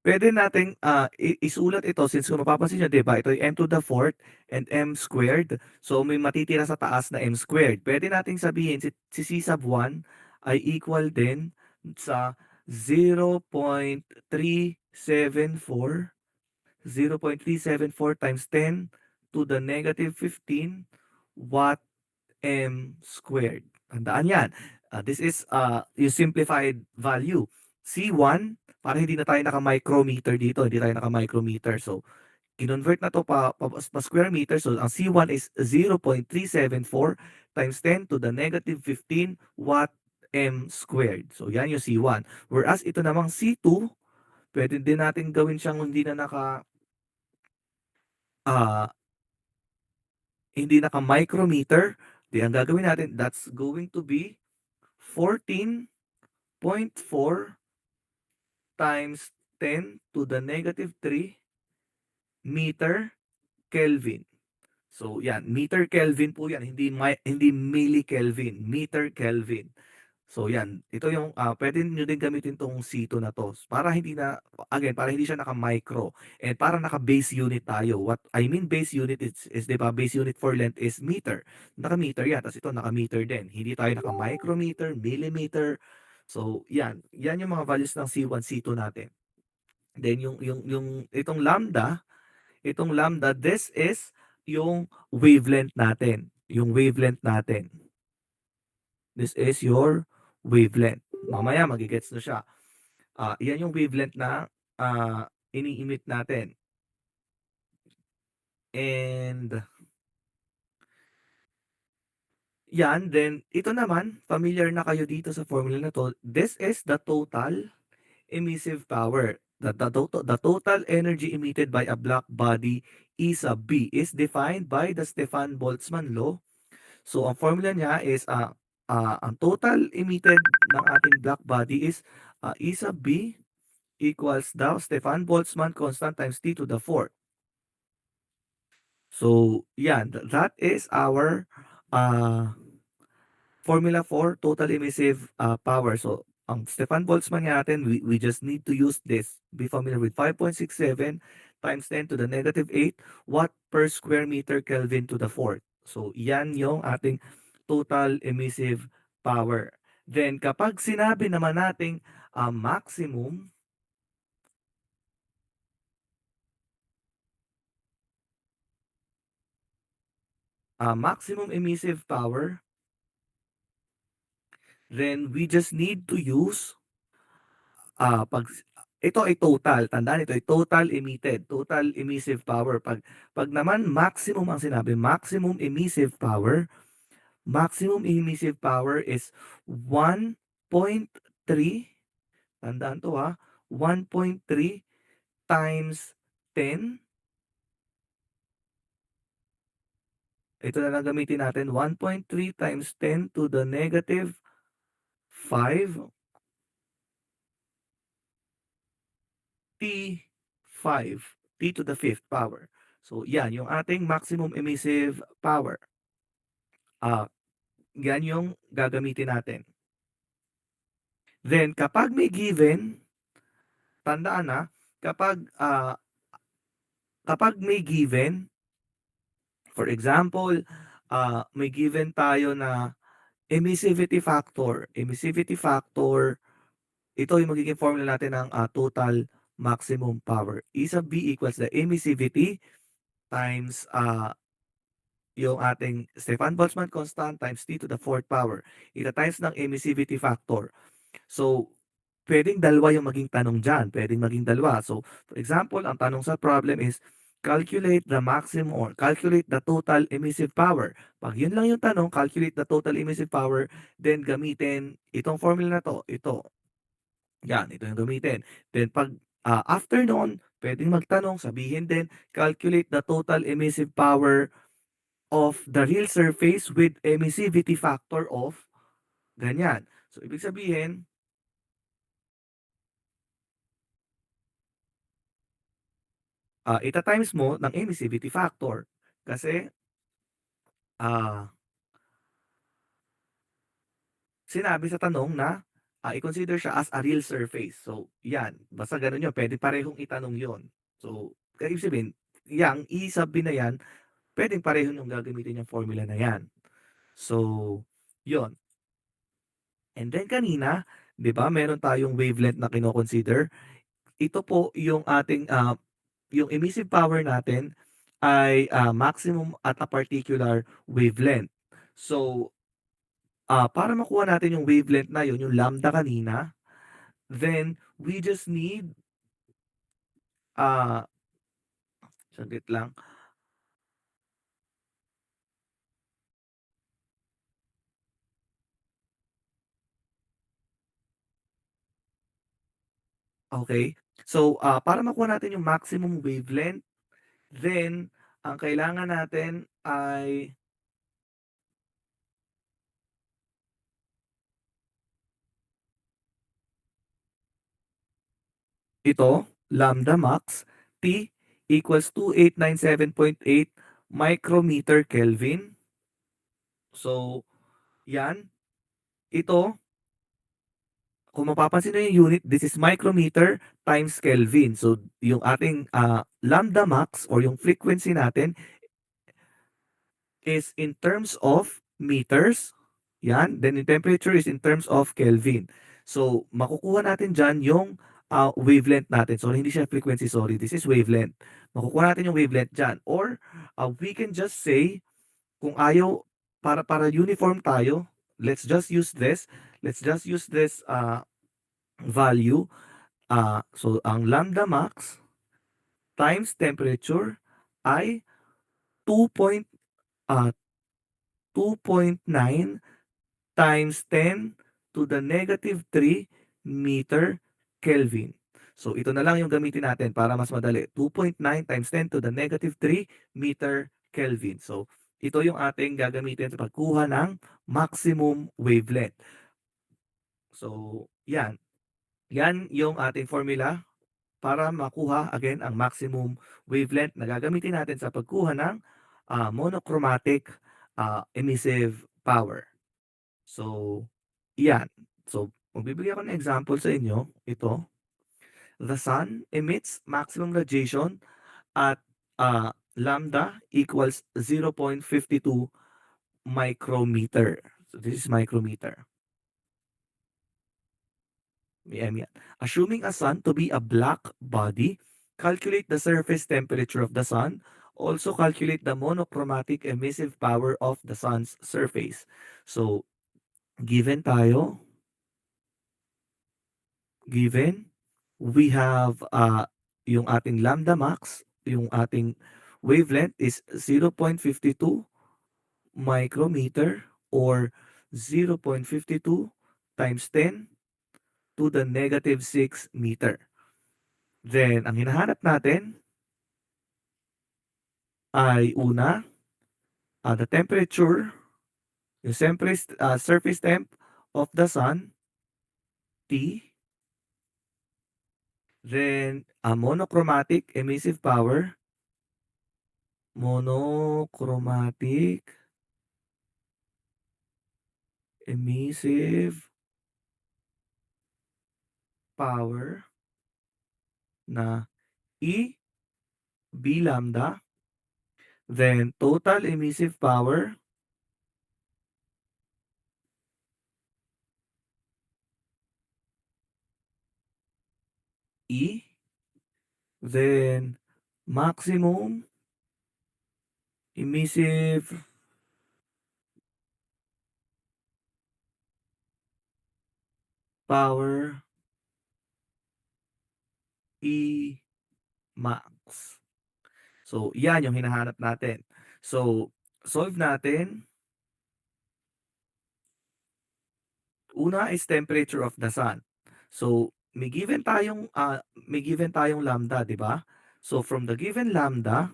Pwede nating isulat ito, since kung mapapansin niyo, 'di ba, ito ay m to the fourth and m squared. So, may matitira sa taas na m squared. Pwede nating sabihin si C sub 1 ay equal din sa 0.374 times 10 to the negative 15 watt m squared. Tandaan yan. This is yung simplified value. C1, para hindi na tayo naka-micrometer dito, hindi tayo naka-micrometer. So, kinonvert na to pa square meter. So, ang C1 is 0.374 times 10 to the negative 15 watt m squared. So, yan yung C1. Whereas, ito namang C2, pwede din natin gawin siyang ah, hindi naka-micrometer. Di ang gagawin natin, that's going to be 14.4 times 10 to the negative 3 meter Kelvin. So yan, meter Kelvin po yan, hindi millikelvin, meter Kelvin. So yan, ito yung pwede niyo din gamitin tong C2 na to para para hindi siya naka-micro and para naka-base unit tayo. What I mean base unit is 'di ba, base unit for length is meter. Naka-meter yan, tapos ito naka-meter din. Hindi tayo naka-micrometer, millimeter. So yan yung mga values ng C1, C2 natin. Then itong lambda, this is yung wavelength natin. Yung wavelength natin. This is your wavelength. Mamaya magigets na siya. Yan yung wavelength na ini-emit natin. And yan, then ito naman, familiar na kayo dito sa formula na to. This is the total emissive power. The total energy emitted by a black body E sub B is defined by the Stefan-Boltzmann law. So ang formula niya is ang total emitted ng ating black body is E sub B equals the Stefan Boltzmann constant times T to the fourth. So, yan, that is our uh, formula for total emissive power. So, ang Stefan Boltzmann nga natin, we just need to use this. Be familiar with 5.67 times 10 to the negative 8 watt per square meter Kelvin to the fourth. So, yan yung ating total emissive power. Then, kapag sinabi naman nating maximum, maximum emissive power, then we just need to use pag ito ay total, tandaan ito ay total emitted, total emissive power. Pag naman maximum ang sinabi, maximum emissive power is 1.3, tandaan to ha, 1.3 times 10. Ito na lang gamitin natin, 1.3 times 10 to the negative 5 T5, T to the fifth power. So, yan, yung ating maximum emissive power. Ah, yan yung gagamitin natin. Then, kapag may given, tandaan na, kapag may given, for example, may given tayo na emissivity factor. Emissivity factor, ito yung magiging formula natin ng total maximum power. E sub B equals the emissivity times yung ating Stefan Boltzmann constant times T to the fourth power. Ita times ng emissivity factor. So, pwedeng dalawa yung maging tanong dyan. Pwedeng maging dalawa. So, for example, ang tanong sa problem is, calculate the maximum or calculate the total emissive power. Pag yun lang yung tanong, calculate the total emissive power, then gamitin itong formula na to, ito. Yan, ito yung gamitin. Then pag after nun, pwedeng magtanong, sabihin din, calculate the total emissive power of the real surface with emissivity factor of ganyan. So, ibig sabihin, ita-times mo ng emissivity factor. Kasi, ah, sinabi sa tanong na i-consider siya as a real surface. So, yan. Basta ganun yun. Pwede parehong itanong yon. So, kaya ibig sabihin, yang E sub B na yan, pwedeng pareho yung gagamitin yung formula na yan. So, yon. And then kanina, di ba, meron tayong wavelength na kino-consider. Ito po yung ating yung emissive power natin ay maximum at a particular wavelength. So, para makuha natin yung wavelength na yun, yung lambda kanina, then we just need, ah, saglit lang. Okay. So, para makuha natin yung maximum wavelength, then ang kailangan natin ay ito, lambda max, T equals 2897.8 micrometer Kelvin. So, yan. Ito, kung mapapansin nyo yung unit, this is micrometer times Kelvin. So, yung ating lambda max or yung frequency natin is in terms of meters. Yan. Then, yung temperature is in terms of Kelvin. So, makukuha natin dyan yung wavelength natin. So, hindi siya frequency, sorry. This is wavelength. Makukuha natin yung wavelength dyan. Or, we can just say, kung ayaw, para uniform tayo, let's just use this. Let's just use this value. So, ang lambda max times temperature ay 2 point, ah, 2.9 times 10 to the negative 3 meter Kelvin. So, ito na lang yung gamitin natin para mas madali. 2.9 times 10 to the negative 3 meter Kelvin. So, ito yung ating gagamitin sa pagkuha ng maximum wavelength. So, yan. Yan yung ating formula para makuha again ang maximum wavelength na gagamitin natin sa pagkuha ng monochromatic emissive power. So, yan. So, magbibigay ako ng example sa inyo. Ito, the sun emits maximum radiation at lambda equals 0.52 micrometer. So, this is micrometer. Yan. Assuming a sun to be a black body, calculate the surface temperature of the sun. Also calculate the monochromatic emissive power of the sun's surface. So, given tayo, given, we have yung ating lambda max, yung ating wavelength is 0.52 micrometer or 0.52 times 10 to the negative 6 meter. Then, ang hinahanap natin ay una, the temperature, yung surface temp of the sun, T. Then, monochromatic emissive power, monochromatic emissive power na E, B lambda. Then, total emissive power, E. Then, maximum emissive power, E max. So, yan yung hinahanap natin. So, solve natin. Una is temperature of the sun. So, may given tayong lambda, 'di ba? So, from the given lambda,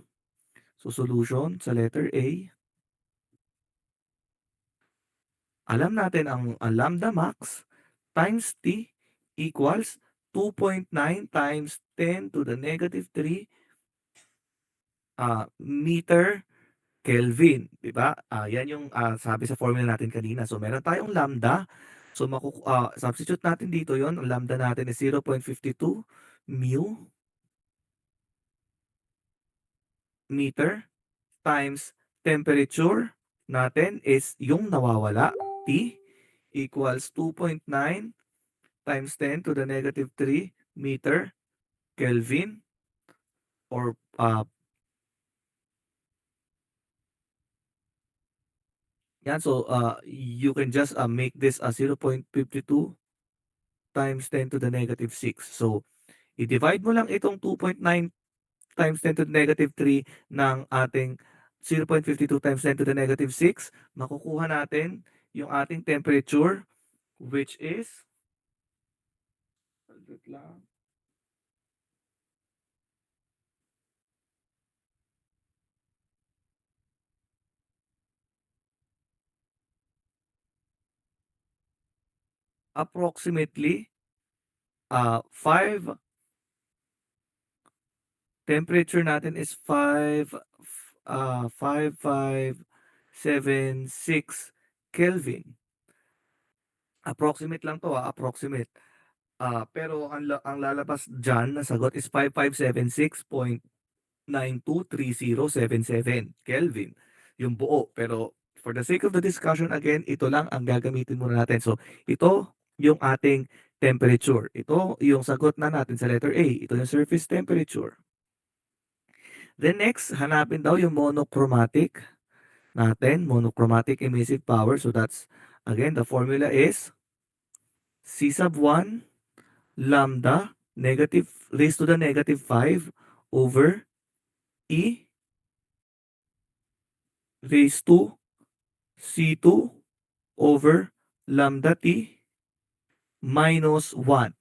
so solution sa letter A, alam natin ang lambda max times T equals 2.9 times 10 to the negative 3 meter Kelvin, 'di ba? Yan yung sabi sa formula natin kanina. So meron tayong lambda. So substitute natin dito 'yon. Ang lambda natin is 0.52 mu meter times temperature natin is yung nawawala, T equals 2.9 times 10 to the negative 3 meter Kelvin or yan. So you can just make this 0.52 times 10 to the negative 6. So i-divide mo lang itong 2.9 times 10 to the negative 3 ng ating 0.52 times 10 to the negative 6. Makukuha natin yung ating temperature, which is wait lang, approximately 5, temperature natin is 5576 Kelvin. Approximate lang 'to, approximate. Pero ang lalabas diyan na sagot is 5576.923077 Kelvin, yung buo. Pero for the sake of the discussion again, ito lang ang gagamitin muna natin. So, ito yung ating temperature. Ito yung sagot na natin sa letter A. Ito yung surface temperature. Then next, hanapin daw yung monochromatic natin, monochromatic emissive power. So that's, again, the formula is C sub 1 lambda negative raised to the negative 5 over E raised to C2 over lambda T minus 1.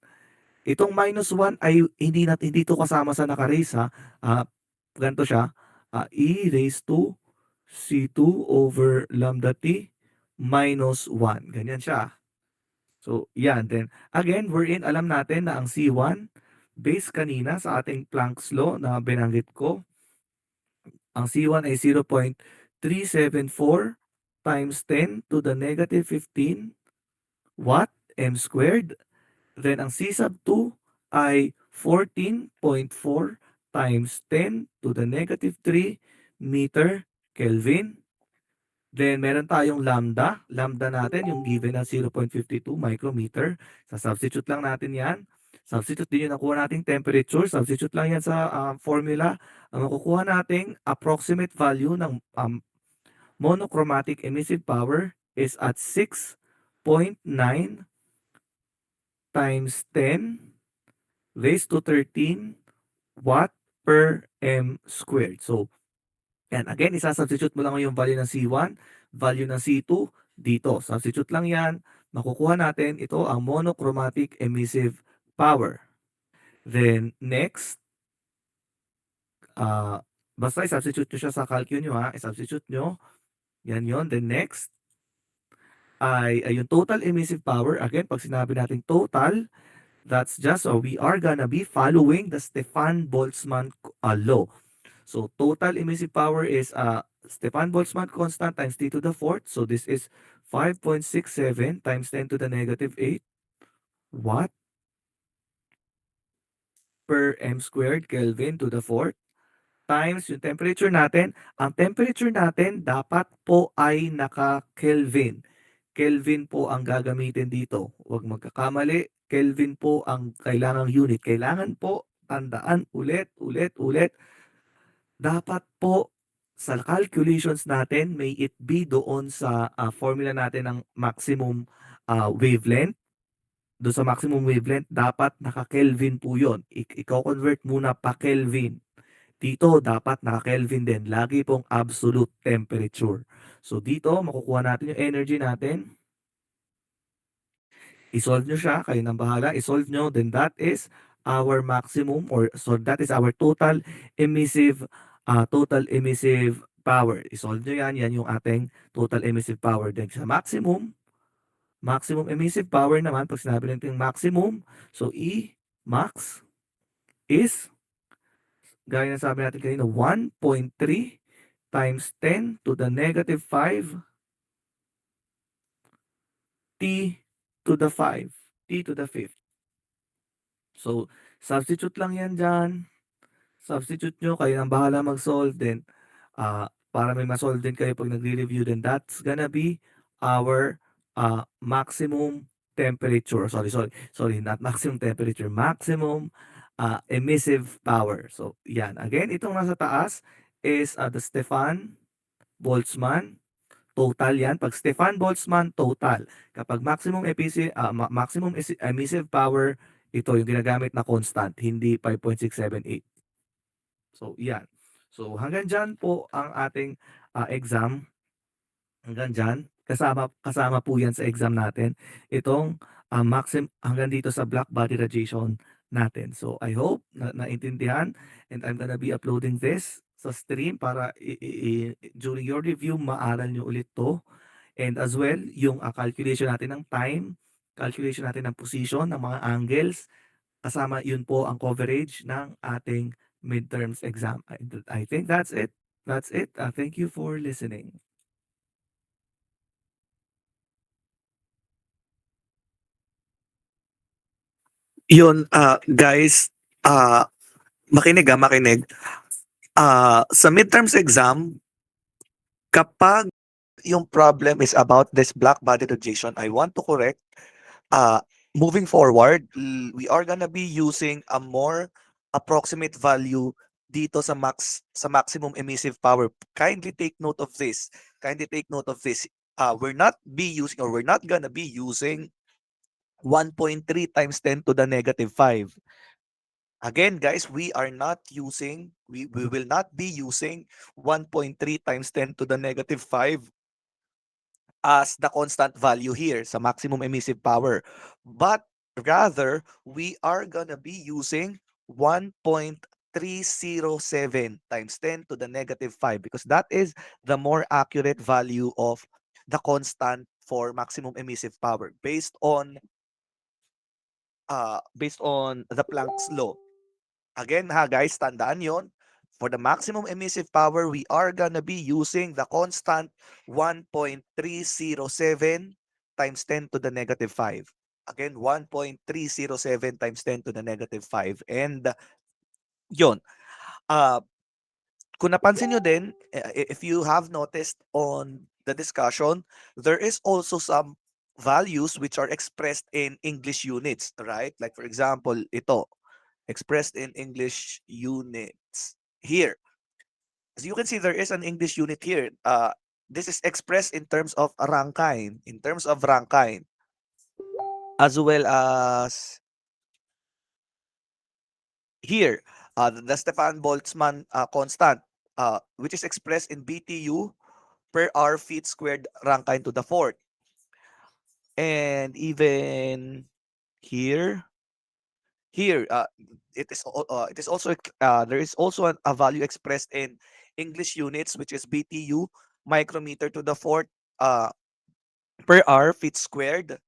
Itong minus 1 ay hindi to kasama sa naka-raise ha. Ganito siya, E raised to C2 over lambda T minus 1. Ganyan siya. So, yan. Then, again, wherein alam natin na ang C1, base kanina sa ating Planck's law na binanggit ko, ang C1 ay 0.374 times 10 to the negative 15 watt m squared. Then, ang C sub 2 ay 14.4 times 10 to the negative 3 meter Kelvin. Then, meron tayong lambda. Lambda natin, yung given na 0.52 micrometer. Sa-substitute lang natin yan. Substitute din yung nakuha nating temperature. Substitute lang yan sa formula. Ang makukuha nating approximate value ng monochromatic emissive power is at 6.9 times 10 raised to 13 watt per m squared. So, yan. Again, isa-substitute mo lang yung value ng C1, value ng C2 dito. Substitute lang yan. Makukuha natin ito ang monochromatic emissive power. Then, next, basta i-substitute nyo siya sa calcul nyo ha. I-substitute nyo. Yan yon. Then, next, ay yung total emissive power. Again, pag sinabi natin total, that's just, we are gonna be following the Stefan-Boltzmann law. So, total emissive power is Stefan-Boltzmann constant times T to the fourth. So, this is 5.67 times 10 to the negative 8 watt per m squared Kelvin to the fourth times yung temperature natin. Ang temperature natin dapat po ay naka-Kelvin. Kelvin po ang gagamitin dito. Huwag magkakamali. Kelvin po ang kailangang unit. Kailangan po tandaan ulit. Dapat po sa calculations natin, may it be doon sa formula natin ng maximum wavelength. Doon sa maximum wavelength, dapat naka-Kelvin po yun. Iko-convert muna pa Kelvin. Dito, dapat naka-Kelvin din. Lagi pong absolute temperature. So, dito, makukuha natin yung energy natin. I-solve nyo siya. Kayo nang bahala. I-solve nyo. Then, that is our maximum so that is our total emissive power. I-solve nyo yan. Yan yung ating total emissive power. Then, sa maximum emissive power naman, pag sinabi natin maximum, so E max is gaya na sabi natin kanina, 1.3 times 10 to the negative 5 t to the 5, t to the 5th. So, substitute lang yan dyan. Substitute nyo, kayo nang bahala mag-solve. Then, para may ma-solve din kayo pag nagre-review, then that's gonna be our maximum temperature. Sorry, not maximum temperature. Maximum emissive power. So, yan. Again, itong nasa taas is the Stefan-Boltzmann. Total yan. Pag Stefan-Boltzmann, total. Kapag maximum emissive power, ito yung ginagamit na constant, hindi 5.678. So, yan. So, hanggang dyan po ang ating exam. Hanggang dyan. Kasama po yan sa exam natin. Itong hanggang dito sa black body radiation natin. So, I hope na naintindihan, and I'm gonna be uploading this sa stream para during your review, maaral nyo ulit to. And as well, yung calculation natin ng time, calculation natin ng position, ng mga angles, kasama yun po ang coverage ng ating midterms exam. I think that's it. Thank you for listening. Yun, guys, makinig. Sa midterms exam, kapag yung problem is about this black body radiation, I want to correct, moving forward, we are gonna be using a more approximate value dito sa maximum emissive power. Kindly take note of this. We're not gonna be using 1.3 times 10 to the negative 5. Again, guys, we will not be using 1.3 times 10 to the negative 5 as the constant value here sa maximum emissive power. But rather, we are gonna be using 1.307 times 10 to the negative 5 because that is the more accurate value of the constant for maximum emissive power based on based on the Planck's law. Again ha guys, tandaan yon. For the maximum emissive power, we are gonna be using the constant 1.307 times 10 to the negative 5. Again, 1.307 times 10 to the negative 5. And yon, uh, kung napansin nyo din, if you have noticed on the discussion, there is also some values which are expressed in English units, right? Like for example, ito, expressed in English units here. As you can see, there is an English unit here. This is expressed in terms of Rankine, as well as here, the Stefan Boltzmann constant, which is expressed in BTU per hour feet squared Rankine to the fourth. And even here, here, it is also there is also a value expressed in English units, which is BTU micrometer to the fourth uh, per hour feet squared,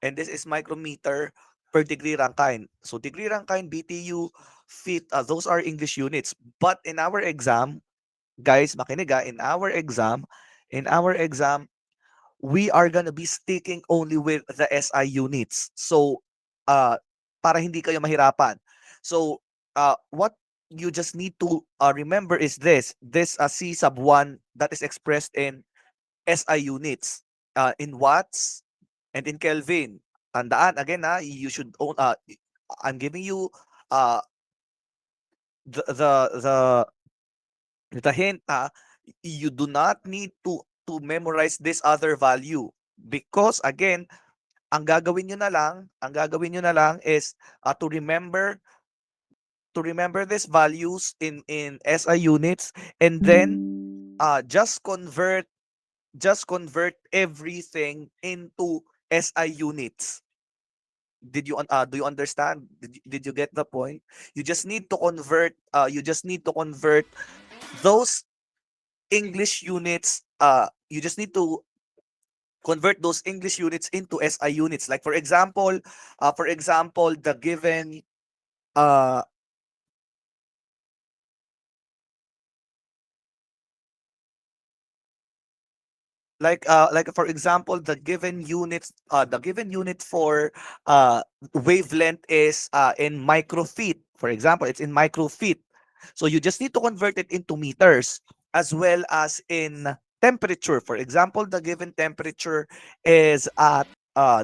and this is micrometer per degree Rankine. So degree Rankine, BTU, feet, those are English units. But in our exam, guys, makinig in our exam, we are gonna be sticking only with the SI units. So, uh, para hindi kayo mahirapan. So, what you just need to remember is this C sub 1 that is expressed in SI units, in watts and in Kelvin. Tandaan, again you should own, I'm giving you uh, the, the, the hint, you do not need to memorize this other value because again ang gagawin niyo na lang is to remember these values in SI units, and then just convert everything into SI units. Do you understand? Did you get the point? You just need to convert those English units, you just need to convert those English units into SI units. Like for example, the given uh like for example the given unit for wavelength is in microfeet. For example, it's in microfeet. So you just need to convert it into meters, as well as in temperature. For example, the given temperature is at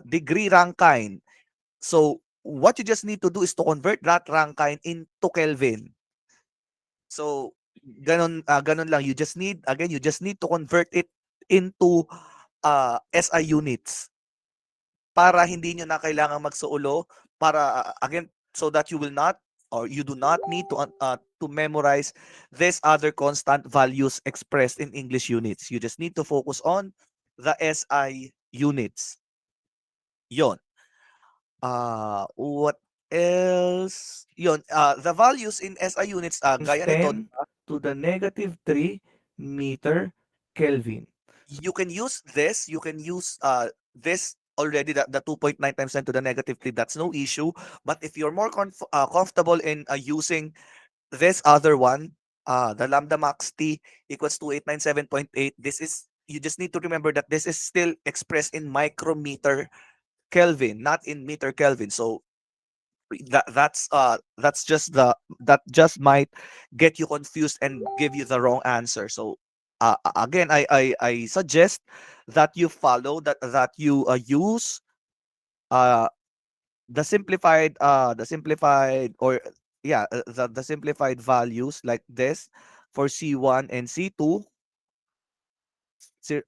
degree Rankine. So what you just need to do is to convert that Rankine into Kelvin. So ganon lang. You just need to convert it into SI units para hindi nyo na kailangan magsuulo, para again, so that you will not, or you do not need to memorize this other constant values expressed in English units. You just need to focus on the SI units. Yon. What else? Yon, the values in SI units, gaya nito, 10 to the negative 3 meter Kelvin. you can use this already, the 2.9 times 10 to the negative 3, that's no issue. But if you're more comfortable in using this other one, the lambda max t equals to 897.8, this is, you just need to remember that this is still expressed in micrometer Kelvin, not in meter Kelvin. So that just might get you confused and give you the wrong answer. So again, I suggest that you follow that you use uh the simplified, or yeah, the simplified values like this for C1 and C2. Zero,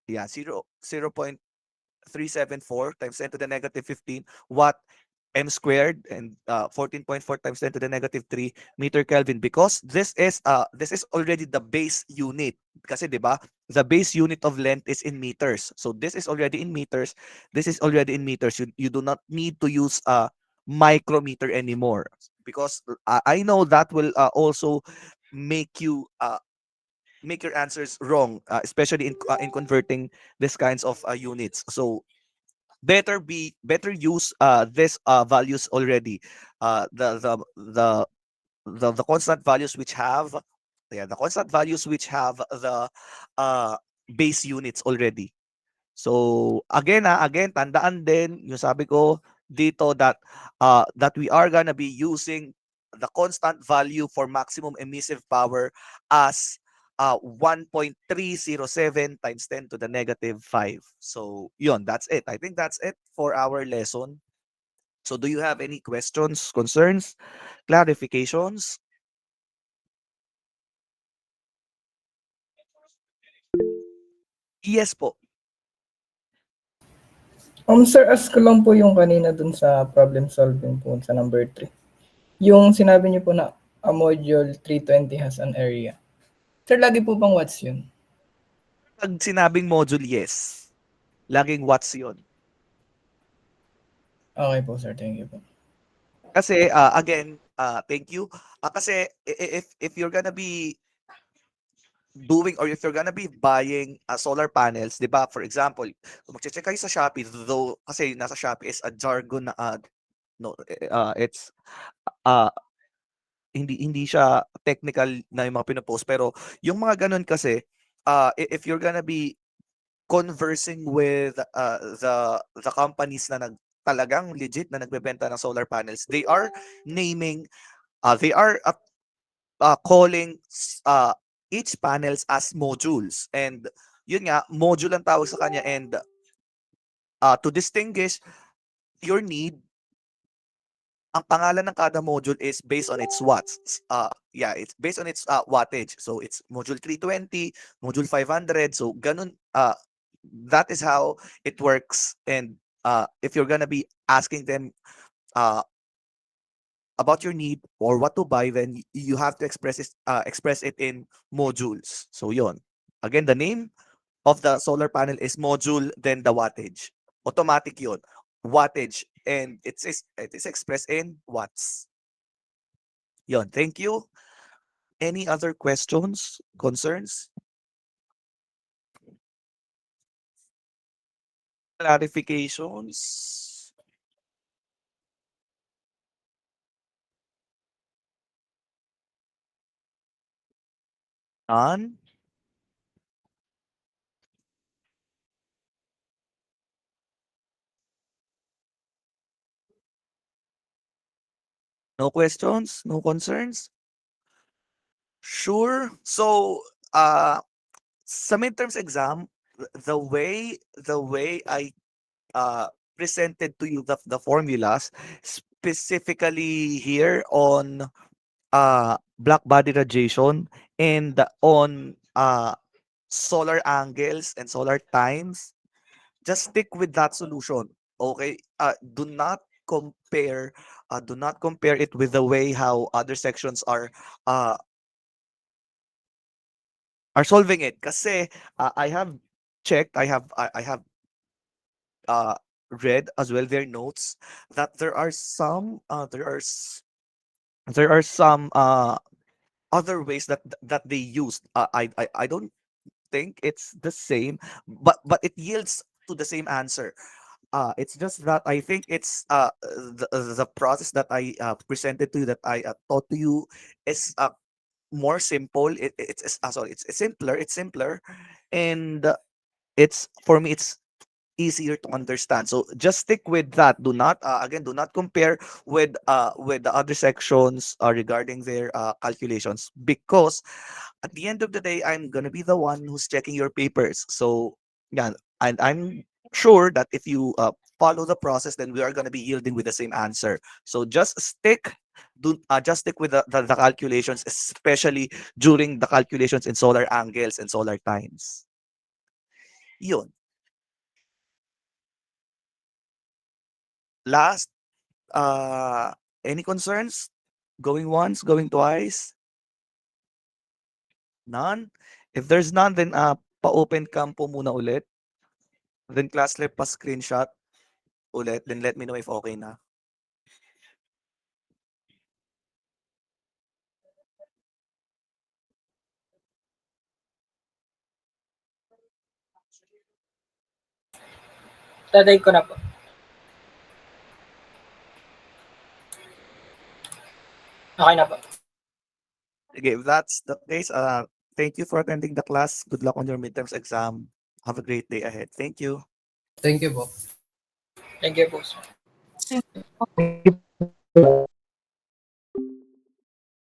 yeah, 0.374 times 10 to the negative 15 watt m squared, and 14.4 times 10 to the negative 3 meter Kelvin, because this is already the base unit. Kasi 'di ba, the base unit of length is in meters. So this is already in meters. This is already in meters. You do not need to use micrometer anymore, because I know that will also make you make your answers wrong, especially in converting these kinds of units. So better use this values already. The constant values which have the base units already. So again tandaan din yung sabi ko dito that we are gonna be using the constant value for maximum emissive power as 1.307 times 10 to the negative 5. So yun, that's it. I think that's it for our lesson. So do you have any questions, concerns, clarifications? Yes po. Sir, ask ko lang po yung kanina dun sa problem solving po sa number 3. Yung sinabi niyo po na a module 320 has an area. Sir, lagi po bang watts yun? Pag sinabing module, yes. Laging watts yun. Okay po, sir. Thank you po. Kasi again, thank you. Kasi if you're gonna be doing or if you're gonna be buying solar panels, 'di ba? For example, kung magche-check kayo sa Shopee, though kasi nasa Shopee is a jargon na no it's uh hindi siya technical na yung mga pinopost, pero yung mga ganun kasi if you're gonna be conversing with the companies na talagang legit na nagbebenta ng solar panels, they are naming they are calling each panels as modules, and yun nga module ang tawag sa kanya, and to distinguish your need, ang pangalan ng kada module is based on its watts. It's based on its wattage. So it's module 320, module 500. So ganun, that is how it works. And if you're gonna be asking them uh, about your need or what to buy, then you have to express it in modules. So yon. Again, the name of the solar panel is module, then the wattage. Automatic yon. Wattage, and it is expressed in watts. Yon. Thank you. Any other questions, concerns, clarifications? None? No questions? No concerns? Sure. So, sa midterms exam, the way I presented to you the formulas, specifically here on black body radiation and on solar angles and solar times, just stick with that solution. Okay? Do not compare it with the way how other sections uh are solving it, kasi I have checked, I have uh read as well their notes, that there are some other ways that they used. I don't think it's the same, but it yields to the same answer. It's just that I think it's the process that I presented to you, that I taught to you, is more simple. It's simpler. It's simpler, and it's for me it's easier to understand. So just stick with that. Do not compare with the other sections regarding their calculations, because at the end of the day, I'm gonna be the one who's checking your papers. So yeah, and I'm sure that if you follow the process, then we are gonna be yielding with the same answer. So just stick with the calculations, especially during the calculations in solar angles and solar times. Yun. Last, uh, any concerns? Going once, going twice? None? If there's none, then pa-open cam po muna ulit. Then class left pa screenshot ulit. Then let me know if okay na. Tatay ko na po. Okay na po. Okay, if that's the case, thank you for attending the class. Good luck on your midterms exam. Have a great day ahead. Thank you. Thank you po, sir. Thank you po.